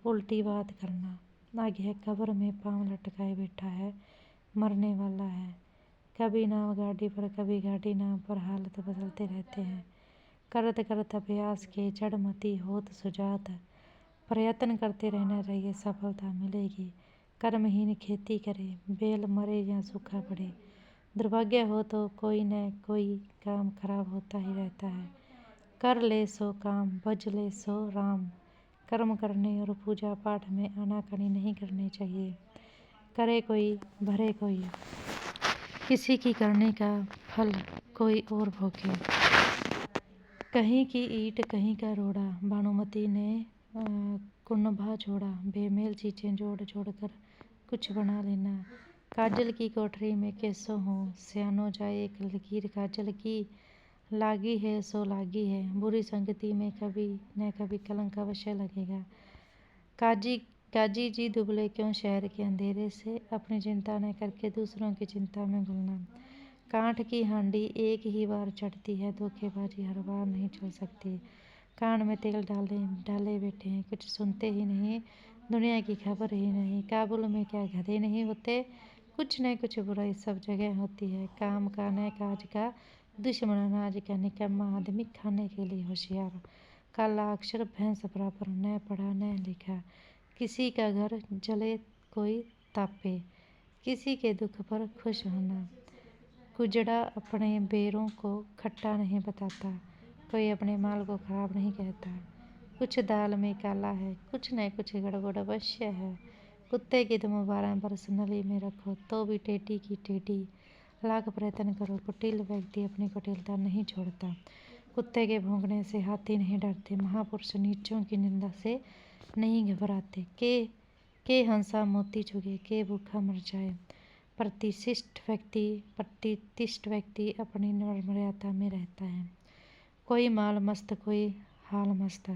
उल्टी बात करना। आगे है, कब्र में पाँव लटकाए बैठा है, मरने वाला है। कभी नाव गाड़ी पर कभी गाड़ी नाव पर, हालत बदलते रहते हैं। करत करत अभ्यास के जड़ मती होत सुजात, प्रयत्न करते रहना चाहिए, सफलता मिलेगी। कर्महीन खेती करे, बैल मरे या सूखा पड़े। दुर्भाग्य हो तो कोई न कोई काम खराब होता ही रहता है। कर ले सो काम, भज ले सो राम। कर्म करने और पूजा पाठ में आनाकानी नहीं करनी चाहिए। करे कोई भरे कोई, किसी की करने का फल कोई और भोगे। कहीं की ईंट कहीं का रोड़ा, भानुमति ने कुनभा जोड़ा। बेमेल चीज़ें जोड़ जोड़ कर कुछ बना लेना। काजल की कोठरी में कैसो हो, स्यानो जाए एक लकीर काजल की। लागी है सो लागी है, बुरी संगति में कभी न कभी कलंक अवश्य लगेगा। काजी जी दुबले क्यों शहर के अंधेरे से, अपनी चिंता न करके दूसरों की चिंता में घुलना। कांठ की हांडी एक ही बार चढ़ती है, धोखेबाजी हर बार नहीं चल सकती। कान में तेल डाले बैठे हैं, कुछ सुनते ही नहीं, दुनिया की खबर ही नहीं। काबुल में क्या गधे नहीं होते, कुछ न कुछ बुराई सब जगह होती है। काम का न काज का, दुश्मन अनाज का, निकम्मा आदमी खाने के लिए होशियार। काला अक्षर भैंस बराबर, न पढ़ा न लिखा। किसी का घर जले कोई तापे, किसी के दुख पर खुश होना। कुजड़ा अपने बेरों को खट्टा नहीं बताता, कोई अपने माल को खराब नहीं कहता। कुछ दाल में काला है, कुछ न कुछ गड़बड़ अवश्य है। कुत्ते की तुम 12 बरस नली में रखो तो भी टेढ़ी की टेढ़ी। लाख प्रयत्न करो, कुटिल व्यक्ति अपनी कुटिलता नहीं छोड़ता। कुत्ते के भौंकने से हाथी नहीं डरते, महापुरुष नीचों की निंदा से नहीं घबराते। के हंसा मोती चुगे, के भूखा मर जाए। प्रतिष्ठित व्यक्ति अपनी मर्यादा में रहता है। कोई माल मस्त, कोई हाल मस्त।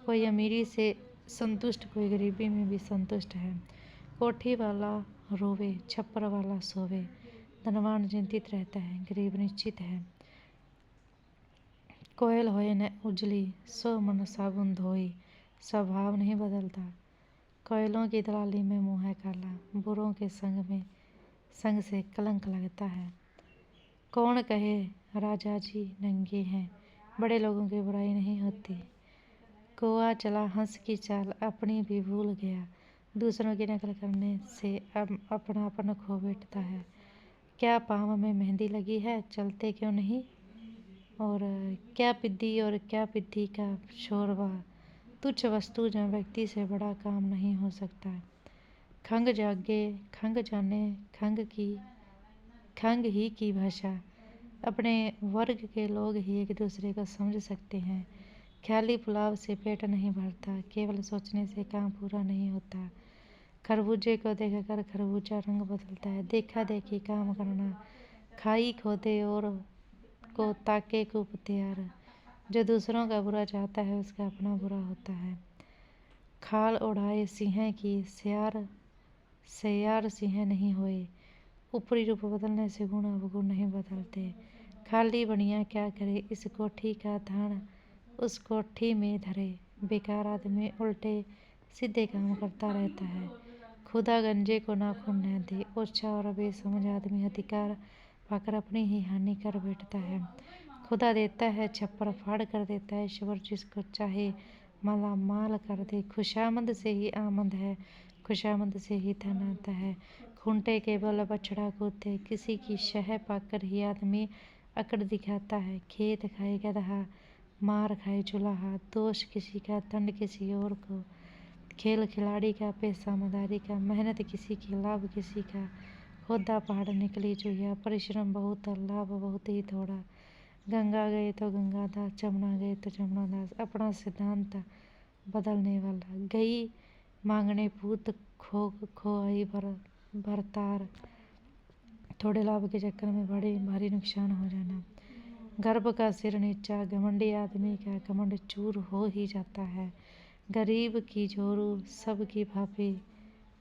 कोई अमीरी से संतुष्ट, कोई गरीबी में भी संतुष्ट है। कोठी वाला रोवे, छप्पर वाला सोवे। धनवान चिंतित रहता है, गरीब निश्चित है। कोयल होए न उजली, सो मन साबुन धोई। स्वभाव नहीं बदलता, कोयलों की दलाली में मुँह है काला। बुरों के संग से कलंक लगता है। कौन कहे राजा जी नंगे हैं, बड़े लोगों की बुराई नहीं होती। कौआ चला हंस की चाल, अपनी भी भूल गया। दूसरों की नकल करने से अपनापन खो बैठता है। क्या पाँव में मेहंदी लगी है, चलते क्यों नहीं। और क्या पिद्दी और क्या पिद्दी का शोरबा। तुच्छ वस्तु जो व्यक्ति से बड़ा काम नहीं हो सकता। खंग जागे खंग जाने, खंग ही की भाषा। अपने वर्ग के लोग ही एक दूसरे को समझ सकते हैं। ख्याली पुलाव से पेट नहीं भरता, केवल सोचने से काम पूरा नहीं होता। खरबूजे को देखकर खरबूजा रंग बदलता है। देखा देखी काम करना, खाई खोदे और को ताके को प्यार। जो दूसरों का बुरा चाहता है उसका अपना बुरा होता है। खाल उड़ाए सिंह की, सयार सिंह नहीं होए। ऊपरी रूप बदलने से गुण अवगुण नहीं बदलते। खाली बनिया क्या करे, इस कोठी का धान उस कोठी में धरे। बेकार आदमी उल्टे सीधे काम करता रहता है। खुदा गंजे को नाखून न दे, ओछा और बेसमझ आदमी अधिकार पाकर अपनी ही हानि कर बैठता है। खुदा देता है, छप्पर फाड़ कर देता है। ईश्वर जिसको चाहे माला माल कर दे। खुशामद से ही आमद है, खुशामद से ही धन आता है। खूंटे के बल बछड़ा कूदे, किसी की शह पाकर ही आदमी अकड़ दिखाता है। खेत खाए गदहा, मार खाए चुलाहा। दोष किसी का, दंड किसी और को। खेल खिलाड़ी का, पैसा मदारी का। मेहनत किसी की, लाभ किसी का। खोदा पहाड़ निकली चुहिया, परिश्रम बहुत और लाभ बहुत ही थोड़ा। गंगा गए तो गंगादास, जमुना गए तो जमुनादास। अपना सिद्धांत बदलने वाला। गई मांगने पूत, खो आई भरतार। थोड़े लाभ के चक्कर में बड़े भारी नुकसान हो जाना। गर्भ का सिर नीचा, घमंडी आदमी का घमंड चूर हो ही जाता है। गरीब की जोरू सब की भापी,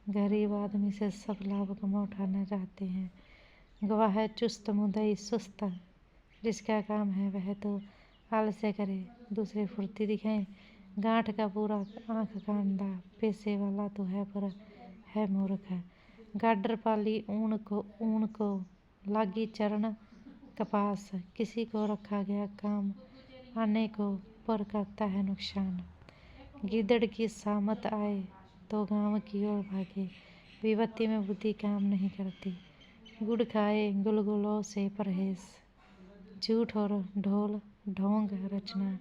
गरीब आदमी से सब लाभ कमा उठाना चाहते हैं। गवाह चुस्त मुदई सुस्त, जिसका काम है वह तो आलस्य करे, दूसरे फुर्ती दिखाएं। गांठ का पूरा आँख का अंधा, पैसे वाला तो है पर है मूर्ख। गाडर पाली ऊन को लागी चरण कपास। किसी को रखा गया काम आने को पर करता है नुकसान। गिदड़ की सामत आए तो गांव की ओर भागे, विपत्ति में बुद्धि काम नहीं करती। गुड़ खाए गुलगुलों से परहेज, झूठ और ढोंग रचना।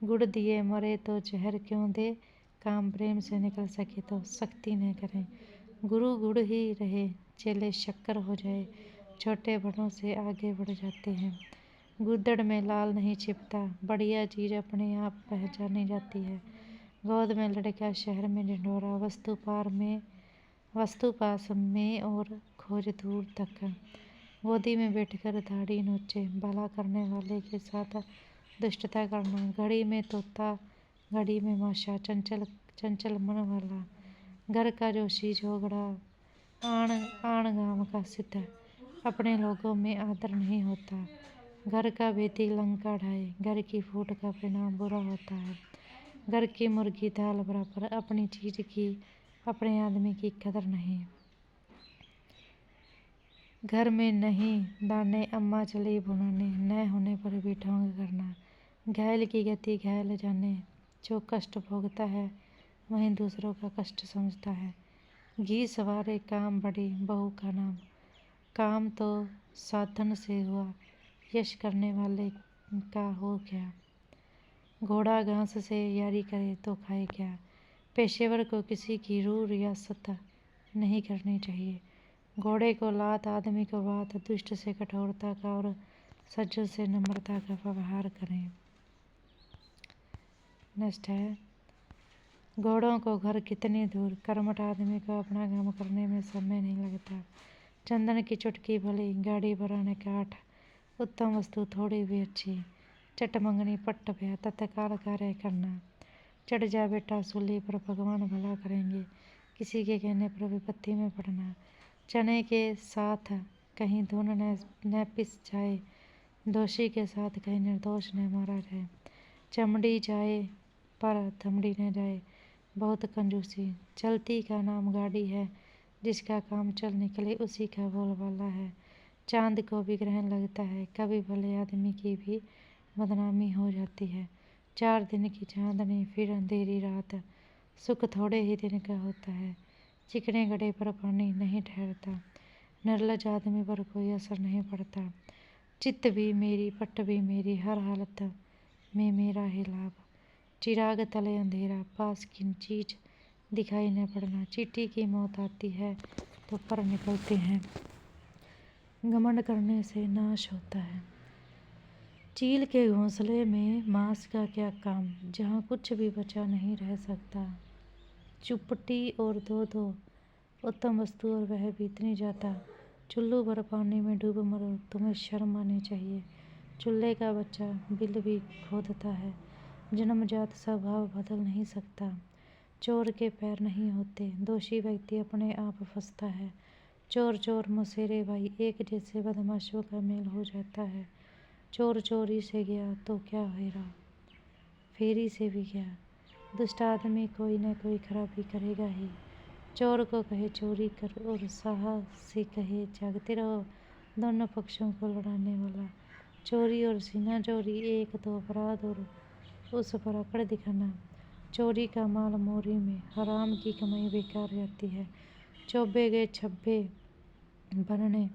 गुड़ दिए मरे तो जहर क्यों दे, काम प्रेम से निकल सके तो सख्ती न करें। गुरु गुड़ ही रहे, चेले शक्कर हो जाए, छोटे बड़ों से आगे बढ़ जाते हैं। गुदड़ में लाल नहीं छिपता, बढ़िया चीज़ अपने आप पहचानी जाती है। गोद में लड़का, शहर में ढिंढोरा। वस्तु पास में और खोज दूर तक। गोदी में बैठकर दाढ़ी नोचे, भला करने वाले के साथ दुष्टता करना। घड़ी में तोता, घड़ी में माशा, चंचल मन वाला। घर का जोशी झोगड़ा, आण गांव का सिद्ध। अपने लोगों में आदर नहीं होता। घर का बेटी लंका ढाए, घर की फूट का परिणाम बुरा होता है। घर की मुर्गी दाल बराबर, अपनी चीज की अपने आदमी की कदर नहीं। घर में नहीं दाने अम्मा चली बुनाने, न होने पर भी ढोंग करना। घायल की गति घायल जाने, जो कष्ट भोगता है वहीं दूसरों का कष्ट समझता है। घी सवारे काम बड़ी बहू का नाम, काम तो साधन से हुआ, यश करने वाले का हो क्या। घोड़ा घास से यारी करे तो खाए क्या। पेशेवर को किसी की रूह रियासत नहीं करनी चाहिए। घोड़े को लात, आदमी को बात, दुष्ट से कठोरता का और सज्जन से नम्रता का व्यवहार करें। नेक्स्ट है, घोड़ों को घर कितनी दूर, कर्मठ आदमी को अपना काम करने में समय नहीं लगता। चंदन की चुटकी भली, गाड़ी भराने काठ, उत्तम वस्तु थोड़ी भी अच्छी। चट मंगनी पट्ट भया, तत्काल कार्य करना। चढ़ जा बेटा सूली पर, भगवान भला करेंगे, किसी के कहने पर विपत्ति में पड़ना। चने के साथ कहीं धुन न पिस जाए, दोषी के साथ कहीं निर्दोष न मारा जाए। चमड़ी जाए पर थमड़ी न जाए, बहुत कंजूसी। चलती का नाम गाड़ी है, जिसका काम चल निकले उसी का बोलबाला है। चांद को भी ग्रहण लगता है, कभी भले आदमी की भी बदनामी हो जाती है। 4 दिन की चांदनी फिर अंधेरी रात, सुख थोड़े ही दिन का होता है। चिकने गड्ढे पर पानी नहीं ठहरता, निर्लज आदमी पर कोई असर नहीं पड़ता। चित्त भी मेरी पट भी मेरी, हर हालत में मेरा ही लाभ। चिराग तले अंधेरा, पास की चीज दिखाई न पड़ना। चींटी की मौत आती है तो पर निकलते हैं, घमंड करने से नाश होता है। चील के घोंसले में मांस का क्या काम, जहाँ कुछ भी बचा नहीं रह सकता। चुपटी और दो उत्तम वस्तु और वह भी इतनी जाता। चुल्लू भर पानी में डूब मरो, तुम्हें शर्म आनी चाहिए। चूल्हे का बच्चा बिल भी खोदता है, जन्मजात स्वभाव बदल नहीं सकता। चोर के पैर नहीं होते, दोषी व्यक्ति अपने आप फंसता है। चोर चोर मौसेरे भाई, एक जैसे बदमाशों का मेल हो जाता है। चोर चोरी से गया तो क्या हेरा, फेरी से भी गया। दुष्ट आदमी कोई न कोई खराबी करेगा ही। चोर को कहे चोरी कर और साहस से कहे जागते रहो, दोनों पक्षों को लड़ाने वाला। चोरी और सीना चोरी एक तो अपराध और उस पर अकड़ दिखाना। चोरी का माल मोरी में, हराम की कमाई बेकार जाती है। चौबे गए छब्बे बनने,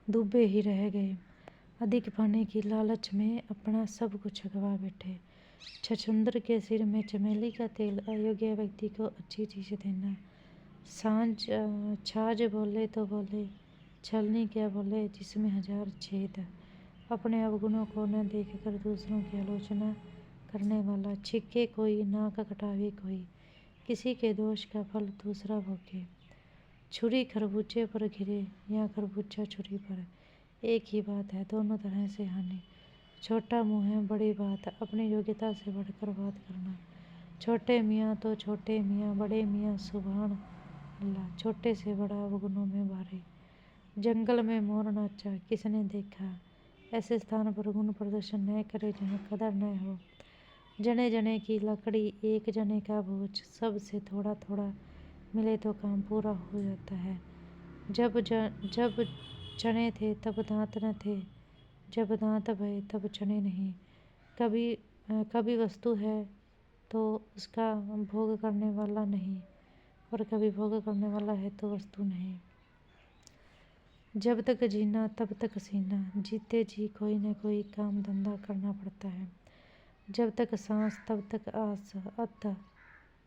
डूबे ही रह गए। अधिक पाने की लालच में अपना सब कुछ गवा बैठे। छछूंदर के सिर में चमेली का तेल, अयोग्य व्यक्ति को अच्छी चीज देना। छाछ बोले तो बोले, छलनी क्या बोले जिसमें 1000 छेद। अपने अवगुणों को न देखकर दूसरों की आलोचना करने वाला। छिक्के कोई, नाक कटावे कोई, किसी के दोष का फल दूसरा भोगे। छुरी खरबूजे पर गिरे या खरबूजा छुरी पर, एक ही बात है, दोनों तरह से हानि। छोटा मुंह है बड़ी बात, अपनी योग्यता से बढ़कर बात करना। छोटे मियाँ तो छोटे मियाँ, बड़े मियाँ सुभान अल्लाह, छोटे से बड़ा अवगुणों में भारी। जंगल में मोर नाचा, किसने देखा, ऐसे स्थान पर गुण प्रदर्शन न करे जहाँ कदर न हो। जने जने की लकड़ी, एक जने का बोझ, सबसे थोड़ा थोड़ा मिले तो काम पूरा हो जाता है। जब चने थे तब दांत न थे, जब दांत भये तब चने नहीं। कभी वस्तु है तो उसका भोग करने वाला नहीं, और कभी भोग करने वाला है तो वस्तु नहीं। जब तक जीना तब तक सीना, जीते जी कोई न कोई काम धंधा करना पड़ता है। जब तक सांस तब तक आस,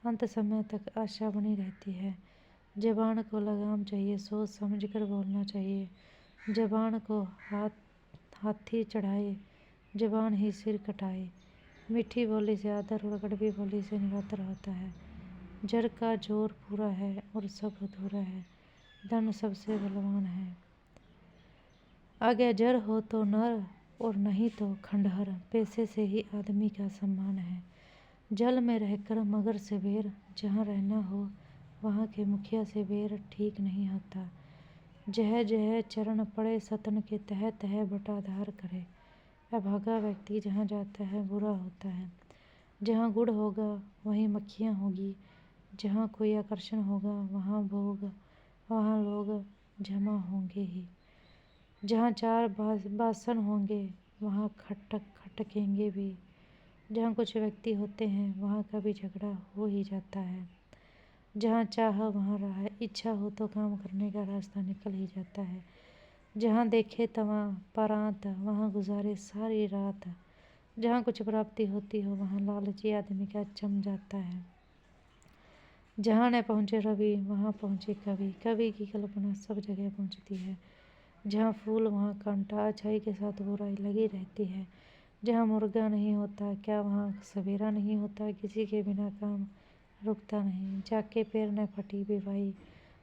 अंत समय तक आशा बनी रहती है। जबान को लगाम चाहिए, सोच समझ कर बोलना चाहिए। जबान को हाथी चढ़ाए, जबान ही सिर कटाए। मीठी बोली से आदर और कड़वी बोली से निरादर होता है। जड़ का जोर पूरा है और सब अधूरा है, धन सबसे बलवान है। अगर जड़ हो तो नर और नहीं तो खंडहर, पैसे से ही आदमी का सम्मान है। जल में रहकर मगर से बैर, जहाँ रहना हो वहाँ के मुखिया से बैर ठीक नहीं होता। जह जह चरण पड़े सतन के, तह तह बटाधार करे। अभागा व्यक्ति जहाँ जाता है बुरा होता है। जहाँ गुड़ होगा वहीं मक्खियाँ होगी, जहाँ कोई आकर्षण होगा वहाँ लोग जमा होंगे ही। जहाँ चार बासन होंगे वहाँ खटकेंगे भी। जहाँ कुछ व्यक्ति होते हैं वहाँ कभी झगड़ा हो ही जाता है। जहाँ चाह वहाँ राह, इच्छा हो तो काम करने का रास्ता निकल ही जाता है। जहाँ देखे तवां परांत वहाँ गुजारे सारी रात। जहाँ कुछ प्राप्ति होती हो वहाँ लालची आदमी का जम जाता है। जहाँ न पहुँचे रवि वहाँ पहुँचे कवि, कवि की कल्पना सब जगह पहुँचती है। जहाँ फूल वहाँ कांटा, अच्छाई के साथ बुराई लगी रहती है। जहाँ मुर्गा नहीं होता क्या वहाँ सवेरा नहीं होता, किसी के बिना काम रुकता नहीं। जाके पैर न फटी विवाही,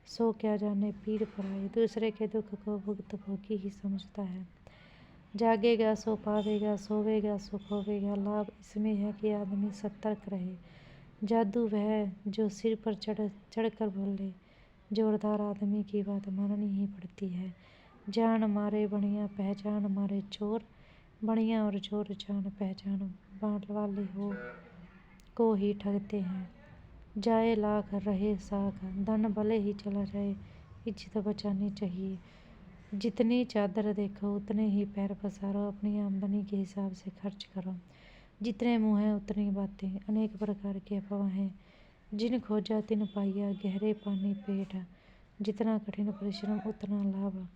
सो क्या जाने पीड़ पराई, दूसरे के दुख को भुगत भोगी ही समझता है। जागेगा सो पावेगा, सोवेगा सो खोवेगा, लाभ इसमें है कि आदमी सतर्क रहे। जादू वह जो सिर पर चढ़ कर बोले, जोरदार आदमी की बात माननी ही पड़ती है। जान मारे बढ़िया पहचान मारे चोर, बढ़िया और चोर जान पहचान बांट वाले हो को ही ठगते हैं। जाए लाख रहे साख, धन भले ही चला जाए इज्जत बचानी चाहिए। जितनी चादर देखो उतने ही पैर पसारो, अपनी आमदनी के हिसाब से खर्च करो। जितने मुँह हैं उतनी बातें, अनेक प्रकार की अफवाहें, जिन खोजा तिन पाइया, गहरे पानी पेट। जितना कठिन परिश्रम उतना लाभ।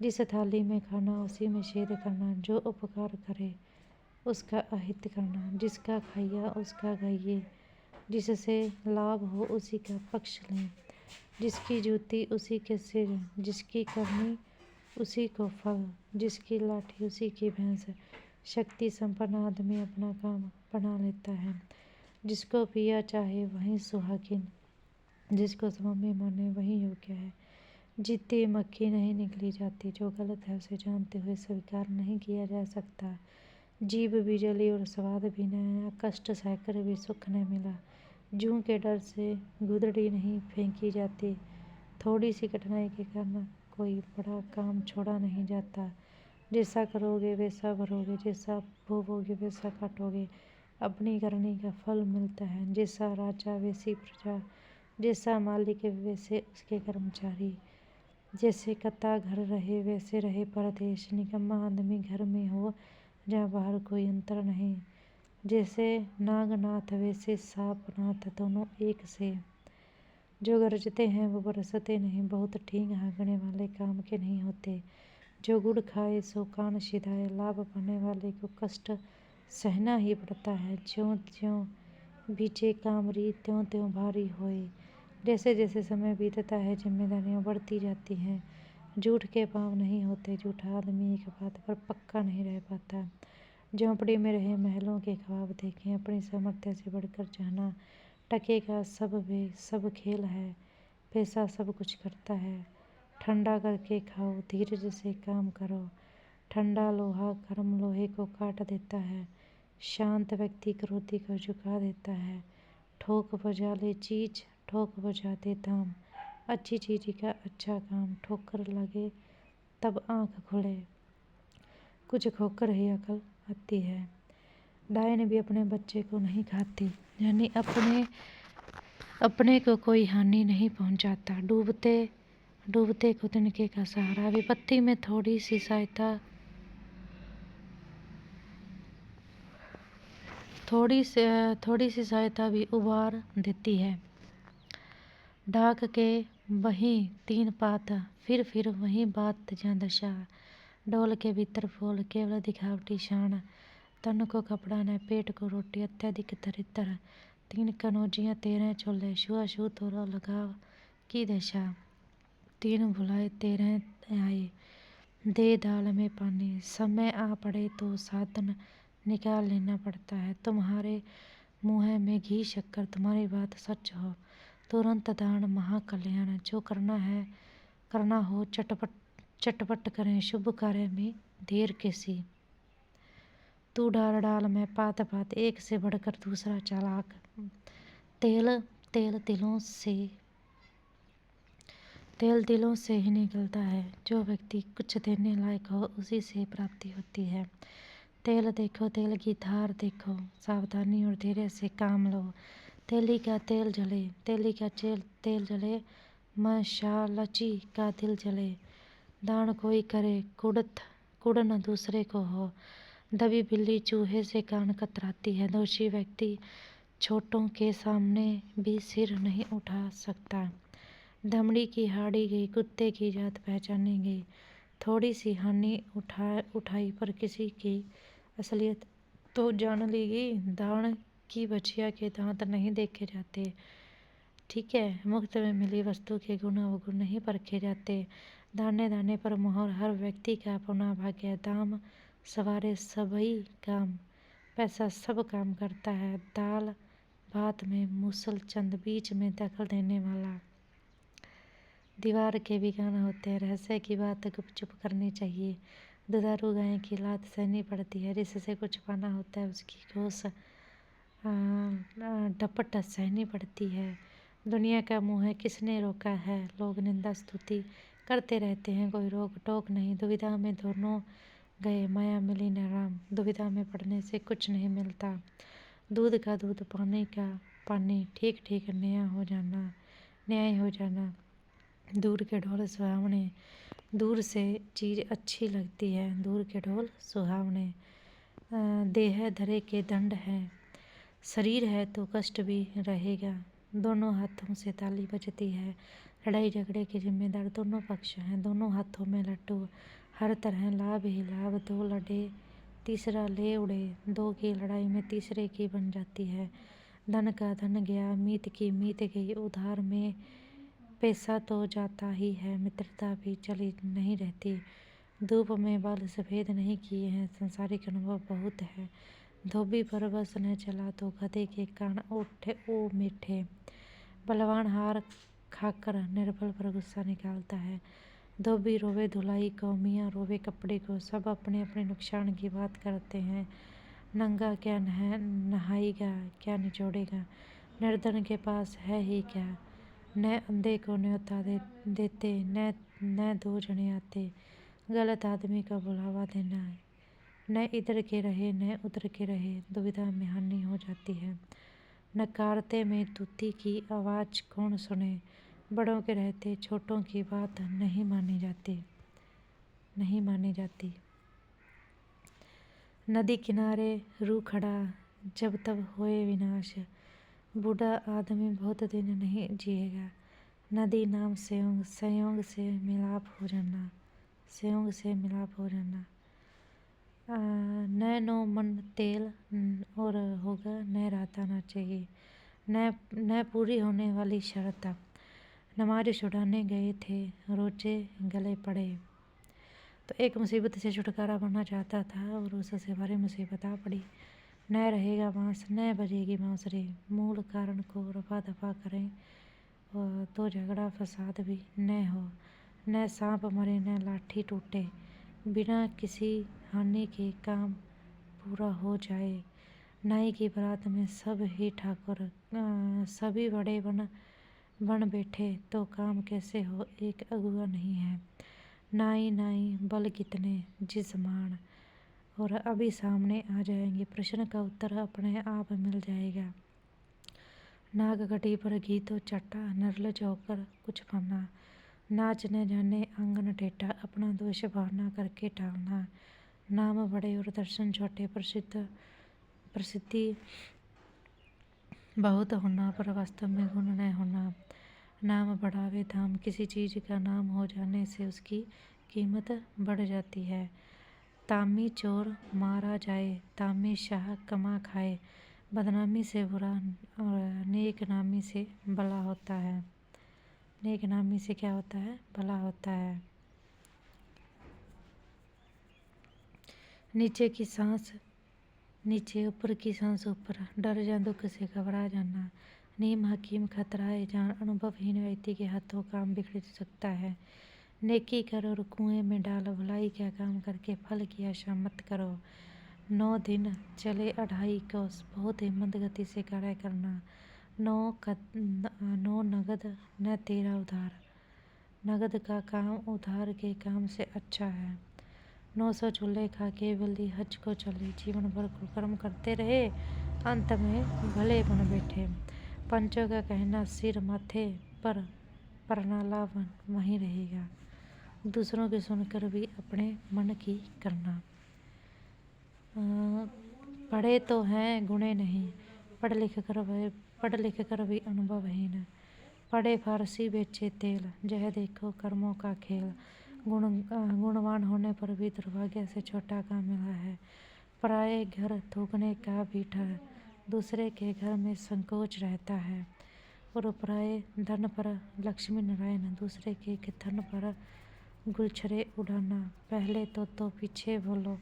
जिस थाली में खाना उसी में छेद करना, जो उपकार करे उसका अहित करना। जिसका खाइया उसका गाइए, जिससे लाभ हो उसी का पक्ष लें। जिसकी जूती उसी के सिर, जिसकी करनी उसी को फल, जिसकी लाठी उसी की भैंस। शक्ति संपन्न आदमी अपना काम बना लेता है। जिसको पिया चाहे वही सुहागिन, जिसको स्वामी माने वही योग्य है। जीती मक्खी नहीं निकली जाती, जो गलत है उसे जानते हुए स्वीकार नहीं किया जा सकता। जीभ भी जली और स्वाद भी न आया, कष्ट सहकर भी सुख न मिला। जूं के डर से गुदड़ी नहीं फेंकी जाती, थोड़ी सी कठिनाई के कारण कोई बड़ा काम छोड़ा नहीं जाता। जैसा करोगे वैसा भरोगे, जैसा बोओगे वैसा काटोगे, अपनी करनी का फल मिलता है। जैसा राजा वैसी प्रजा, जैसा मालिक वैसे उसके कर्मचारी। जैसे कत्ता घर रहे वैसे रहे परदेश, निकम्मा आदमी घर में हो जहाँ बाहर कोई अंतर नहीं। जैसे नागनाथ वैसे सापनाथ, दोनों एक से। जो गरजते हैं वो बरसते नहीं, बहुत ठीक हाँकने वाले काम के नहीं होते। जो गुड़ खाए सो कान सिधाए, लाभ पाने वाले को कष्ट सहना ही पड़ता है। ज्यों ज्यों बीचे कामरी त्यों त्यों भारी होए। जैसे जैसे समय बीतता है जिम्मेदारियां बढ़ती जाती हैं। झूठ के पाँव नहीं होते, झूठा आदमी एक बात पर पक्का नहीं रह पाता। झोंपड़ी में रहे महलों के ख्वाब देखें, अपनी सामर्थ्य से बढ़कर जाना। टके का सब खेल है, पैसा सब कुछ करता है। ठंडा करके खाओ, धीरज से काम करो। ठंडा लोहा गर्म लोहे को काट देता है, शांत व्यक्ति क्रोधी को झुका देता है। ठोक बजा ले चीज, ठोक बजा दे दाम। अच्छी चीज का अच्छा काम, ठोकर लगे तब आँख खुले। कुछ खोकर ही अकल आती है। डायन भी अपने बच्चे को नहीं खाती, यानी अपने को कोई हानि नहीं पहुंचाता। डूबते को तिनके का सहारा, विपत्ति में थोड़ी सी सहायता भी उबार देती है। ढाक के वही तीन पात, फिर वही बात जहाँ दशा। डोल के भीतर फूल, केवल दिखावटी शान। तन को कपड़ा न पेट को रोटी, अत्यधिक दरिद्र। तीन कनौजियाँ 13 चूल्हे, छुआछूत और लगाव की दशा। तीन भुलाए 13 आए, दे दाल में पानी। समय आ पड़े तो साधन निकाल लेना पड़ता है। तुम्हारे मुँह में घी शक्कर, तुम्हारी बात सच हो तुरंत दान महाकल्याण। जो करना हो चटपट करें, शुभ कार्य में देर कैसी। तू डाल में पात पात, एक से बढ़कर दूसरा चालाक। तेल तिलों से तेल दिलों से ही निकलता है। जो व्यक्ति कुछ देने लायक हो उसी से प्राप्ति होती है। तेल देखो, तेल की धार देखो, सावधानी और धैर्य से काम लो। तेली का तेल जले, तेली का तेल जले, मशालची का दिल जले। दान कोई करे, कुड़ न दूसरे को हो। दबी बिल्ली चूहे से कान कतराती है। दोषी व्यक्ति छोटों के सामने भी सिर नहीं उठा सकता। दमड़ी की हाड़ी गई, कुत्ते की जात पहचानी गई। थोड़ी सी हानि उठाई पर किसी की असलियत तो जान ली गई। दान की बछिया के दांत नहीं देखे जाते। ठीक है, मुफ्त में मिली वस्तु के गुण अवगुण नहीं परखे जाते। दाने दाने पर मोहर, हर व्यक्ति का अपना भाग्य। दाम सवारे सबई काम, पैसा सब काम करता है। दाल भात में मूसल चंद, बीच में दखल देने वाला। दीवार के भी गाना होते हैं। रहस्य की बात गुपचुप करनी चाहिए। दुधारू गाय की लात सहनी पड़ती है। जिससे कुछ पाना होता है उसकी घूस डपट सहनी पड़ती है। दुनिया का मुँह है किसने रोका है। लोग निंदा स्तुति करते रहते हैं, कोई रोक टोक नहीं। दुविधा में दोनों गए, माया मिली न राम। दुविधा में पड़ने से कुछ नहीं मिलता। दूध का दूध, पानी का पानी, ठीक ठीक न्याय हो जाना। दूर के ढोल सुहावने, दूर से चीज़ अच्छी लगती है। दूर के ढोल सुहावने। देह धरे के दंड है, शरीर है तो कष्ट भी रहेगा। दोनों हाथों से ताली बजती है। लड़ाई झगड़े के जिम्मेदार दोनों पक्ष हैं। दोनों हाथों में लट्टू, हर तरह लाभ ही लाभ। दो लड़े तीसरा ले उड़े, दो की लड़ाई में तीसरे की बन जाती है। धन का धन गया, मीत की मीत गई। उधार में पैसा तो जाता ही है, मित्रता भी चली नहीं रहती। धूप में बाल सफ़ेद नहीं किए हैं, संसारिक अनुभव बहुत है। धोबी पर बस न चला तो गधे के कान उठे ओ मीठे। बलवान हार खाकर निर्बल पर गुस्सा निकालता है। धोबी रोवे धुलाई को, मियाँ रोवे कपड़े को। सब अपने अपने नुकसान की बात करते हैं। नंगा क्या नहाएगा, क्या निचोड़ेगा। निर्धन के पास है ही क्या। न अंधे को न्योता देते, न दो जने आते। गलत आदमी का बुलावा देना है। न इधर के रहे न उधर के रहे, दुविधा में हानि हो जाती है। नकारते में तूती की आवाज़ कौन सुने। बड़ों के रहते छोटों की बात नहीं मानी जाती। नदी किनारे रू खड़ा, जब तब होए विनाश। बूढ़ा आदमी बहुत दिन नहीं जिएगा। नदी नाम संयोग से मिलाप हो जाना। न मन तेल और होगा, न रहता ना चाहिए। न पूरी होने वाली शर्त। नमाज छुड़ाने गए थे, रोजे गले पड़े। तो एक मुसीबत से छुटकारा पाना चाहता था और उससे भारी मुसीबत आ पड़ी। न रहेगा बाँस, न बजेगी बाँसुरी। मूल कारण को रफा दफा करें तो झगड़ा फसाद भी न हो। न सांप मरे न लाठी टूटे, बिना किसी हानि के काम पूरा हो जाए। नाई की बारात में सब ही ठाकुर, सभी बड़े बन बैठे तो काम कैसे हो। एक अगुआ नहीं है। नाई बल कितने जिसमान। और अभी सामने आ जाएंगे, प्रश्न का उत्तर अपने आप मिल जाएगा। नाग घटी पर घी तो चटा, निर्लज होकर कुछ पाना। नाच न जाने आंगन टेढ़ा, अपना दोष बहाना करके टालना। नाम बड़े और दर्शन छोटे, प्रसिद्धि बहुत होना पर वास्तव में गुण न होना। नाम बढ़ावे धाम, किसी चीज़ का नाम हो जाने से उसकी कीमत बढ़ जाती है। तामी चोर मारा जाए, तामी शाह कमा खाए। बदनामी से बुरा और नेक नामी से भला होता है। नेक नामी से क्या होता है, भला होता है। नीचे की सांस नीचे, ऊपर की सांस ऊपर। डर या दुख से घबरा जाना। नीम हकीम खतराए जान, अनुभवहीन व्यक्ति के हाथों काम बिगड़ सकता है। नेकी करो और कुएं में डालो, भलाई का काम करके फल की आशा मत करो। 9 दिन चले 2.5 कोस, बहुत हिम्मत गति से कार्य करना। 9 नगद न 13 उधार। नगद का काम उधार के काम से अच्छा है। 900 चूल्हे खा के बल्दी हज को चले, जीवन भर कुकर्म करते रहे, अंत में भले बन बैठे। पंचों का कहना सिर माथे पर परनाला वहीं रहेगा, दूसरों की सुनकर भी अपने मन की करना। पढ़े तो हैं गुणे नहीं, पढ़ लिख कर भी अनुभवहीन। पढ़े फारसी बेचे तेल, जह देखो कर्मों का खेल। गुणवान होने पर भी दुर्भाग्य से छोटा काम मिला है। पराये घर थूकने का भी ठर, दूसरे के घर में संकोच रहता है। और पराये धन पर लक्ष्मी नारायण, दूसरे के धन पर गुलछरे उड़ाना। पहले तो पीछे बोलो,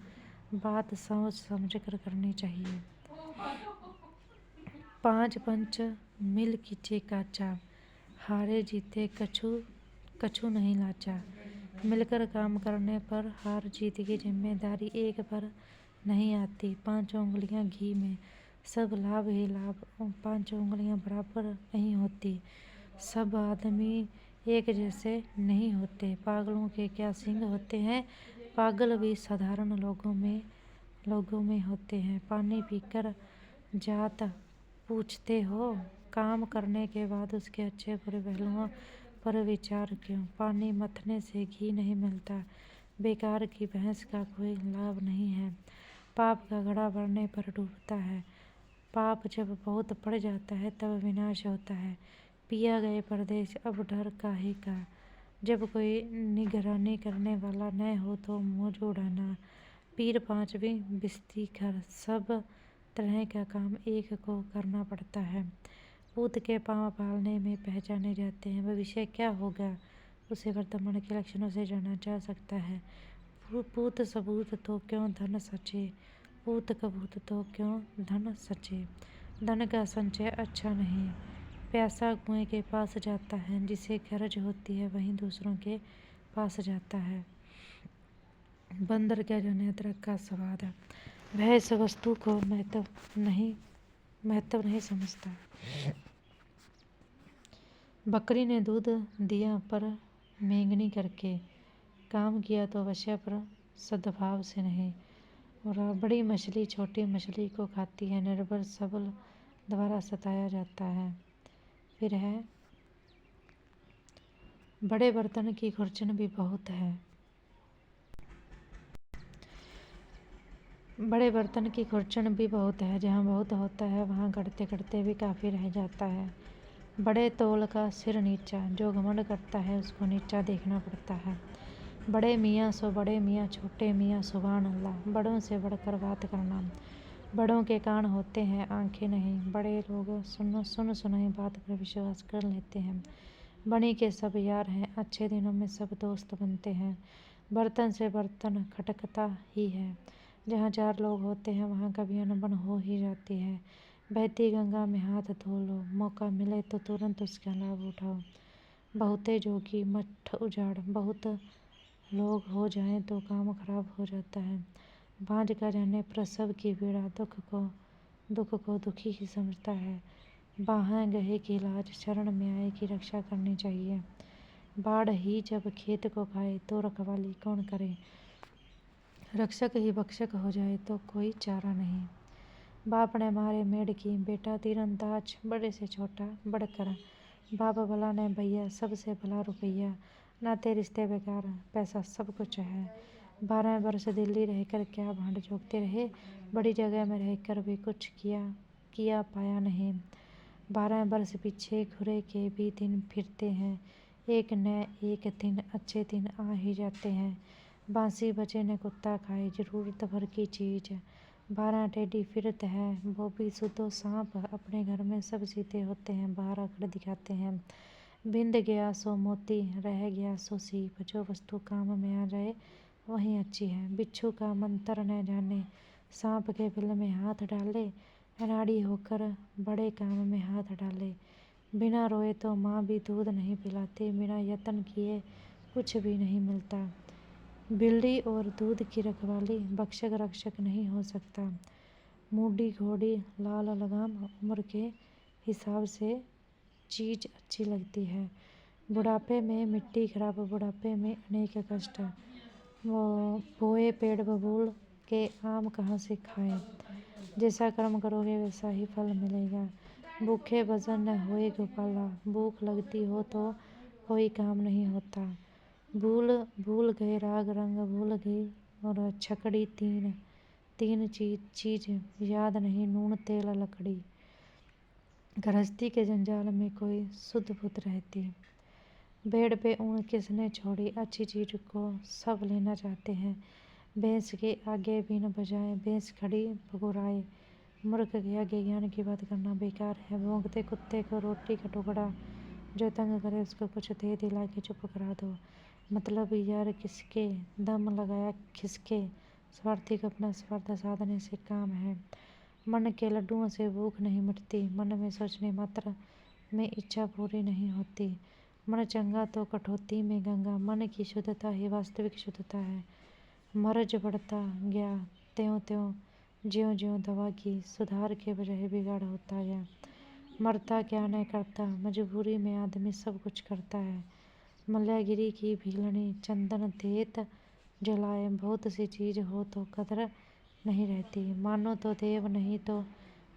बात सोच समझ कर करनी चाहिए। 5 पंच मिल खींचे काचा, हारे जीते कछु नहीं लाचा। मिलकर काम करने पर हार जीत की जिम्मेदारी एक पर नहीं आती। 5 उंगलियां घी में, सब लाभ ही लाभ, 5 उंगलियां बराबर नहीं होती। सब आदमी एक जैसे नहीं होते। पागलों के क्या सींग होते हैं, पागल भी साधारण लोगों में होते हैं। पानी पीकर जात पूछते हो, काम करने के बाद उसके अच्छे बुरे पहलुओं पर विचार क्यों। पानी मथने से घी नहीं मिलता, बेकार की बहस का कोई लाभ नहीं है। पाप का घड़ा भरने पर डूबता है, पाप जब बहुत बढ़ जाता है तब विनाश होता है। पिया गए परदेश अब डर काहे का, जब कोई निगरानी करने वाला न हो तो मौज उड़ाना। पीर पांचवी बिस्ती घर, सब तरह का काम एक को करना पड़ता है। पूत के पाँव पालने में पहचाने जाते हैं। भविष्य क्या होगा उसे वर्तमान के लक्षणों से जाना जा सकता है। पूत सबूत तो क्यों धन सचे, पूत कबूत तो क्यों धन सचे। धन का संचय अच्छा नहीं, प्यासा कुएं के पास जाता है। जिसे गरज होती है वहीं दूसरों के पास जाता है। बंदर क्या जाने अदरक का स्वाद, वह इस वस्तु को महत्व नहीं समझता। बकरी ने दूध दिया पर मेंगनी करके, काम किया तो अवश्य पर सद्भाव से नहीं। और बड़ी मछली छोटी मछली को खाती है, निर्बल सबल द्वारा सताया जाता है। फिर है, बड़े बर्तन की खुरचन भी बहुत है, बड़े बर्तन की खुरचन भी बहुत है। जहाँ बहुत होता है वहाँ गढ़ते गढ़ते भी काफ़ी रह जाता है। बड़े तौल का सिर नीचा, जो घमंड करता है उसको नीचा देखना पड़ता है। बड़े मियाँ सो बड़े मियाँ, छोटे मियाँ सुभान अल्लाह। बड़ों से बढ़कर बात करना, बड़ों के कान होते हैं आंखें नहीं। बड़े लोग सुन सुनाई बात पर विश्वास कर लेते हैं। बनी के सब यार हैं, अच्छे दिनों में सब दोस्त बनते हैं। बर्तन से बर्तन खटकता ही है, जहाँ 4 लोग होते हैं वहाँ कभी अनबन हो ही जाती है। बहती गंगा में हाथ धो लो, मौका मिले तो तुरंत उसका लाभ उठाओ। बहुते जोगी मठ उजाड़, बहुत लोग हो जाएं तो काम खराब हो जाता है। बाँझ का जाने प्रसव की पीड़ा, दुख को दुखी ही समझता है। बाहें गहे की लाज, शरण में आए की रक्षा करनी चाहिए। बाढ़ ही जब खेत को खाए तो रखवाली कौन करे। रक्षक ही भक्षक हो जाए तो कोई चारा नहीं। बाप ने मारे मेढ़ की, बेटा तीरंदाज, बड़े से छोटा बढ़कर। बाप भला ने भैया, सबसे भला रुपया। नाते रिश्ते बेकार, पैसा सब कुछ है। 12 वर्ष दिल्ली रहकर क्या भांड जोगते रहे, बड़ी जगह में रहकर भी कुछ किया पाया नहीं। 12 वर्ष पीछे घुरे के भी दिन फिरते हैं, एक न एक दिन अच्छे दिन आ ही जाते हैं। बांसी बचे ने कुत्ता खाए, जरूरत भर की चीज। 12 टेढ़ी फिरत है, वो भी सुधो सांप। अपने घर में सब सीधे होते हैं, बाहर अकड़ दिखाते हैं। बिंद गया सो मोती, रह गया सो सीप। जो वस्तु काम में आ जाए वही अच्छी है। बिच्छू का मंत्र न जाने, सांप के बिल में हाथ डाले। अनाड़ी होकर बड़े काम में हाथ डाले। बिना रोए तो माँ भी दूध नहीं पिलाती, बिना यत्न किए कुछ भी नहीं मिलता। बिल्ली और दूध की रखवाली, भक्षक रक्षक नहीं हो सकता। मूडी घोड़ी लाल लगाम, उम्र के हिसाब से चीज अच्छी लगती है। बुढ़ापे में मिट्टी खराब, बुढ़ापे में अनेक कष्ट। वो बोए पेड़ बबूल के आम कहाँ से खाए। जैसा कर्म करोगे वैसा ही फल मिलेगा। भूखे भजन न होए गोपाला, भूख लगती हो तो कोई काम नहीं होता। भूल भूल गए राग रंग, भूल गई और छकड़ी तीन चीज याद नहीं, नून तेल लकड़ी। गृहस्थी के जंजाल में कोई शुद्ध बुद्ध रहती। भेड़ पे ऊन किसने छोड़ी, अच्छी चीज को सब लेना चाहते हैं। भैंस के आगे बीन बजाए, भैंस खड़ी भगुराए। मूर्ख के आगे ज्ञान की बात करना बेकार है। भौंकते कुत्ते को रोटी का टुकड़ा, जो तंग करे उसको कुछ दे दिला के चुप करा दो। मतलब यार किसके, दम लगाया खिसके। स्वार्थी को अपना स्वार्थ साधने से काम है। मन के लड्डुओं से भूख नहीं मिटती, मन में सोचने मात्र में इच्छा पूरी नहीं होती। मन चंगा तो कठौती में गंगा, मन की शुद्धता ही वास्तविक शुद्धता है। मर्ज बढ़ता गया त्यों त्यों, ज्यों ज्यों दवा की सुधार के बजाय बिगाड़ होता गया। मरता क्या न करता, मजबूरी में आदमी सब कुछ करता है। मल्लागिरी की भीलनी चंदन देत जलाए, बहुत सी चीज हो तो कदर नहीं रहती। मानो तो देव नहीं तो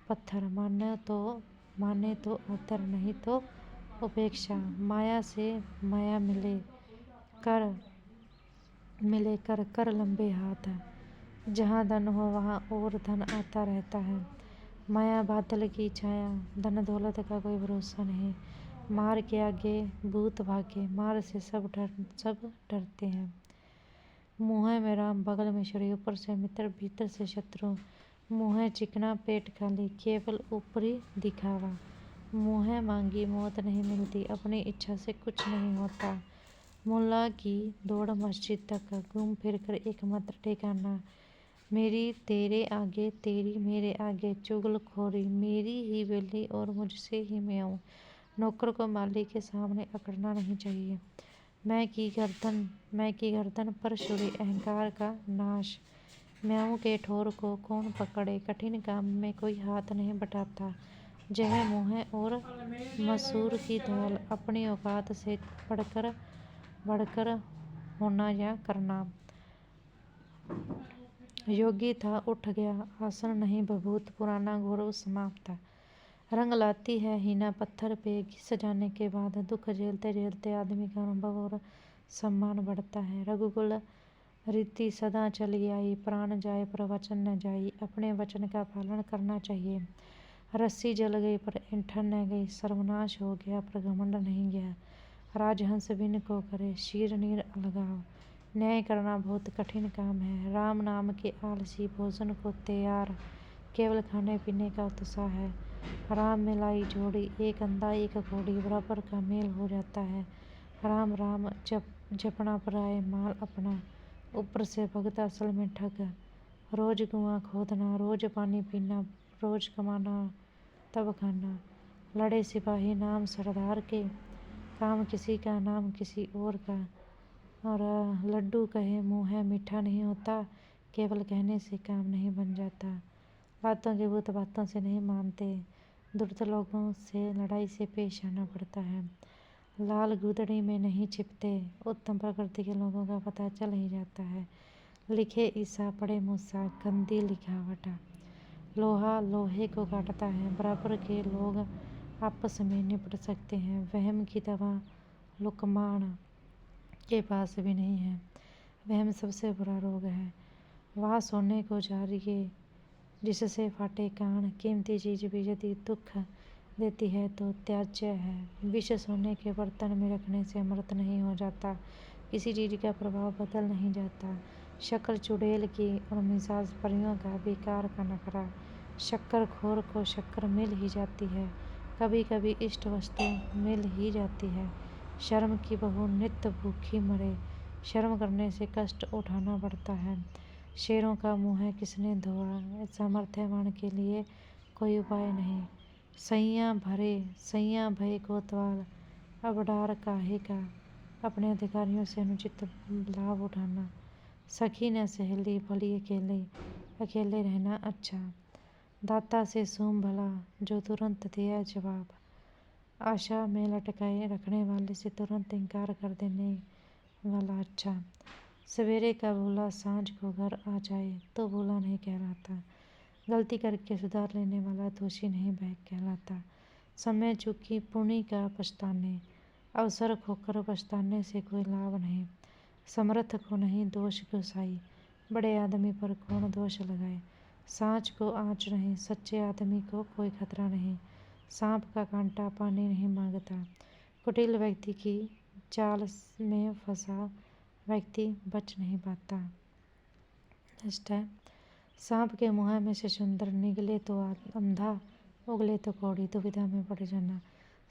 पत्थर, माने तो आदर नहीं तो उपेक्षा। माया से माया कर लंबे हाथ। जहाँ धन हो वहाँ और धन आता रहता है। माया बादल की छाया, धन दौलत का कोई भरोसा नहीं। मार के आगे भूत भागे, मार से सब डरते हैं। मुँह में राम बगल में श्री, ऊपर से मित्र भीतर से शत्रु। मुँह चिकना पेट खाली, केवल ऊपरी दिखावा। मुँह मांगी मौत नहीं मिलती, अपनी इच्छा से कुछ नहीं होता। मुल्ला की दौड़ मस्जिद तक, घूम फिर कर एकमात्र ठिकाना। मेरी तेरे आगे तेरी मेरे आगे चुगलखोरी, मेरी ही बेली और मुझसे ही म्याऊं। नौकर को मालिक के सामने अकड़ना नहीं चाहिए। मैं की गर्दन पर छुरी, अहंकार का नाश। म्याऊं के ठोर को कौन पकड़े, कठिन काम में कोई हाथ नहीं बटाता। जह मुँह और मसूर की दाल, अपनी औकात से बढ़कर होना या करना। योगी था उठ गया, आसन नहीं बभूत, पुराना गौरव समाप्त। रंग लाती है हीना पत्थर पे, घिस जाने के बाद दुख झेलते झेलते आदमी का अनुभव और सम्मान बढ़ता है। रघुकुल रीति सदा चली आई, प्राण जाए पर वचन न जाई। अपने वचन का पालन करना चाहिए। रस्सी जल गई पर ऐंठन न गई, सर्वनाश हो गया पर घमंड नहीं गया। राजहंस बिन को करे, शीर नीर अलगाव। न्याय करना बहुत कठिन काम है। राम नाम के आलसी भोजन को तैयार, केवल खाने पीने का उत्साह है। राम मिलाई जोड़ी, एक अंधा एक घोड़ी, बराबर का मेल हो जाता है। राम राम जपना पराए माल अपना, ऊपर से भगत असल में ठग। रोज कुआं खोदना, रोज पानी पीना, रोज कमाना तब खाना। लड़े सिपाही नाम सरदार के, काम किसी का नाम किसी और का। और लड्डू कहे मुँह है मीठा नहीं होता, केवल कहने से काम नहीं बन जाता। बातों के भूत बातों से नहीं मानते, दुष्ट लोगों से लड़ाई से पेश आना पड़ता है। लाल गुदड़ी में नहीं छिपते, उत्तम प्रकृति के लोगों का पता चल ही जाता है। लिखे ईसा पढ़े मूसा, गंदी लिखावट। लोहा लोहे को काटता है, बराबर के लोग आपस में निपट सकते हैं। वहम की दवा लुकमान के पास भी नहीं है। वहम सबसे बुरा रोग है। वह सोने को जारिए जिससे फाटे कान। कीमती चीज भी यदि दुख देती है तो त्याज्य है। विष सोने के बर्तन में रखने से अमृत नहीं हो जाता, किसी चीज का प्रभाव बदल नहीं जाता। शक्ल चुड़ैल की और मिजाज परियों का, बेकार का नखरा। शक्कर खोर को शक्कर मिल ही जाती है, कभी कभी इष्ट वस्तु मिल ही जाती है। शर्म की बहू नित्य भूखी मरे, शर्म करने से कष्ट उठाना पड़ता है। शेरों का मुँह किसने धोआ, सामर्थ्यवान के लिए कोई उपाय नहीं। सैयां भय कोतवाल, अब डार काहे का, अपने अधिकारियों से अनुचित लाभ उठाना। सखी न सहेली भली अकेले रहना अच्छा। दाता से सूम भला, जो तुरंत दिया जवाब। आशा में लटकाए रखने वाले से तुरंत इनकार कर देने वाला अच्छा। सवेरे का भूला सांझ को घर आ जाए तो भूला नहीं कहलाता। गलती करके सुधार लेने वाला दोषी नहीं कहलाता। समय चूकी पुण्य का पछताने, अवसर खोकर पछताने से कोई लाभ नहीं। समर्थ को नहीं दोष घुसाई, बड़े आदमी पर कौन दोष लगाए। सांच को आँच नहीं, सच्चे आदमी को कोई खतरा नहीं। सांप का कांटा पानी नहीं मांगता। कुटिल व्यक्ति की चाल में फंसा व्यक्ति बच नहीं पाता। नेक्स्ट है, सांप के मुँह में से सुंदर निकले तो अंधा, उगले तो कौड़ी, दुविधा में पड़ जाना।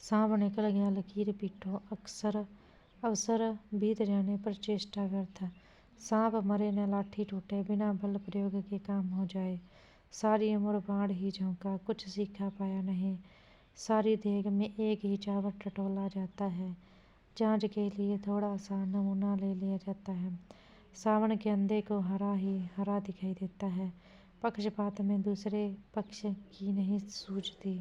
सांप निकल गया लकीर पीटो, अवसर बीत जाने पर चेष्टा व्यर्थ। सांप मरे न लाठी टूटे, बिना बल प्रयोग के काम हो जाए। सारी उम्र बाढ़ ही झोंका, कुछ सीखा पाया नहीं। सारी देग में एक ही चावल टटोला जाता है, जांच के लिए थोड़ा सा नमूना ले लिया जाता है। सावन के अंधे को हरा ही हरा दिखाई देता है, पक्षपात में दूसरे पक्ष की नहीं सूझती।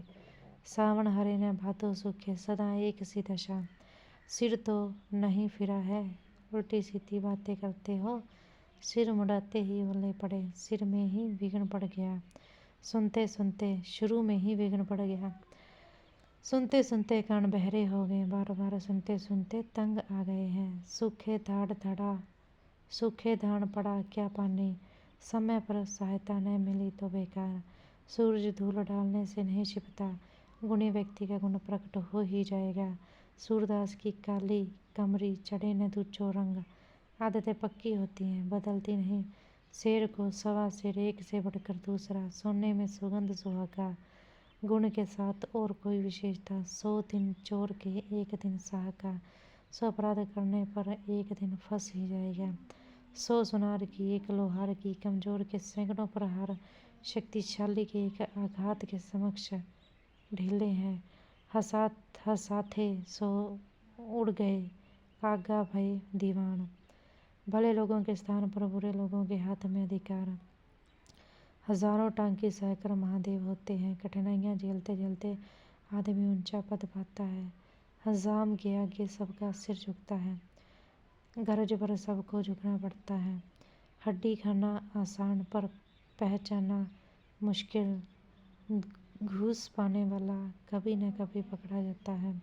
सावन हरे न भादो सूखे, सदा एक सी दशा। सिर तो नहीं फिरा है, उल्टी सीधी बातें करते हो। सिर मुड़ाते ही ओले पड़े, सिर में ही विघ्न पड़ गया। सुनते सुनते शुरू में ही विघ्न पड़ गया। सुनते सुनते कान बहरे हो गए, बार बार सुनते सुनते तंग आ गए हैं। सूखे धान पड़ा क्या पानी, समय पर सहायता न मिली तो बेकार। सूरज धूल डालने से नहीं छिपता, गुणी व्यक्ति का गुण प्रकट हो ही जाएगा। सूरदास की काली कमरी चढ़े न दूचो रंग, आदतें पक्की होती हैं बदलती नहीं। शेर को सवा शेर, एक से बढ़कर दूसरा, सोने में सुगंध सुहागा। गुण के साथ और कोई विशेषता, 100 दिन चोर के एक दिन साहका। 100 अपराध करने पर एक दिन फंस ही जाएगा। 100 सुनार की एक लोहार की, कमजोर के सैकड़ों प्रहार, शक्तिशाली के एक आघात के समक्ष ढीले हैं। हसाथे सो उड़ गए, कागा भय दीवान। भले लोगों के स्थान पर बुरे लोगों के हाथ में अधिकार। हजारों टांकी सहकर महादेव होते हैं, कठिनाइयाँ झेलते झेलते आदमी ऊंचा पद पाता है। हजाम के आगे सबका सिर झुकता है, गरज पर सबको झुकना पड़ता है। हड्डी खाना आसान पर पहचाना मुश्किल, घूस पाने वाला कभी न कभी पकड़ा जाता है।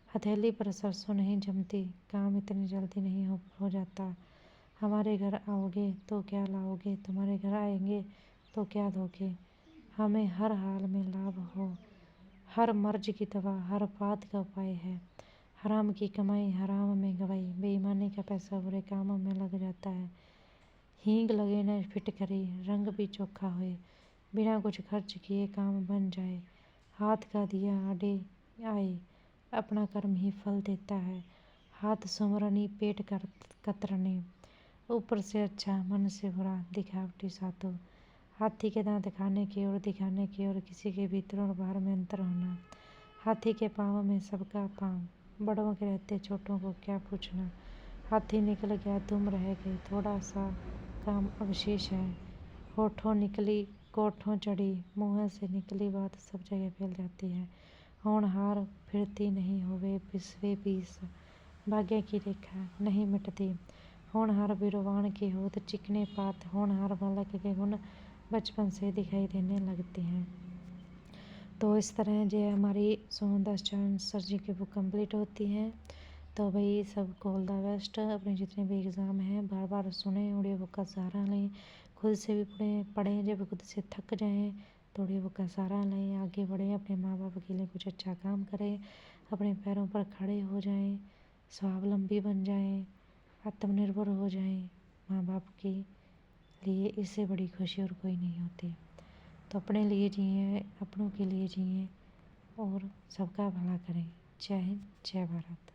हथेली पर सरसों नहीं जमती, काम इतनी जल्दी नहीं हो जाता। हमारे घर आओगे तो क्या लाओगे, तुम्हारे घर आएंगे तो क्या दोगे। हमें हर हाल में लाभ हो, हर मर्ज की दवा, हर बात का उपाय है। हराम की कमाई हराम में गवाई, बेईमानी का पैसा बुरे कामों में लग जाता है। हींग लगे न फिटकरी, रंग भी चोखा होए, बिना कुछ खर्च किए काम बन जाए। हाथ का दिया आड़े आए, अपना कर्म ही फल देता है। हाथ सुमरनी पेट कतरनी, ऊपर से अच्छा मन से बुरा, दिखावटी साधु। हाथी के दांत खाने की ओर दिखाने की ओर, किसी के भीतर और बाहर में अंतर होना। हाथी के पाँव में सबका पाँव, बड़ों के रहते छोटों को क्या पूछना। हाथी निकल गया तुम रह गए, थोड़ा सा काम अवशेष है। होठों निकली कोठों चढ़ी, मुँह से निकली बात सब जगह फैल जाती है। होनहार फिरती नहीं होवे बिस्वे बीस, भाग्य की रेखा नहीं मिटती। होनहार बिरवान के होत चिकने पात, होनहार बालक के गुण बचपन से दिखाई देने लगते हैं। तो इस तरह जो हमारी सोहनदास चरण सर जी की बुक कंप्लीट होती है। तो भाई सबको ऑल द बेस्ट। अपने जितने भी एग्ज़ाम हैं बार बार सुने, ऑडियो बुक का सहारा लें, खुद से भी पढ़ें। जब खुद से थक जाएं तो ऑडियो बुक का सहारा लें, आगे बढ़ें, अपने माँ बाप के लिए कुछ अच्छा काम करें, अपने पैरों पर खड़े हो जाएं, स्वावलंबी बन जाएं, आत्मनिर्भर हो जाएं। माँ बाप के लिए इससे बड़ी खुशी और कोई नहीं होती। तो अपने लिए जिए, अपनों के लिए जिए और सबका भला करें। जय हिंद, जय भारत।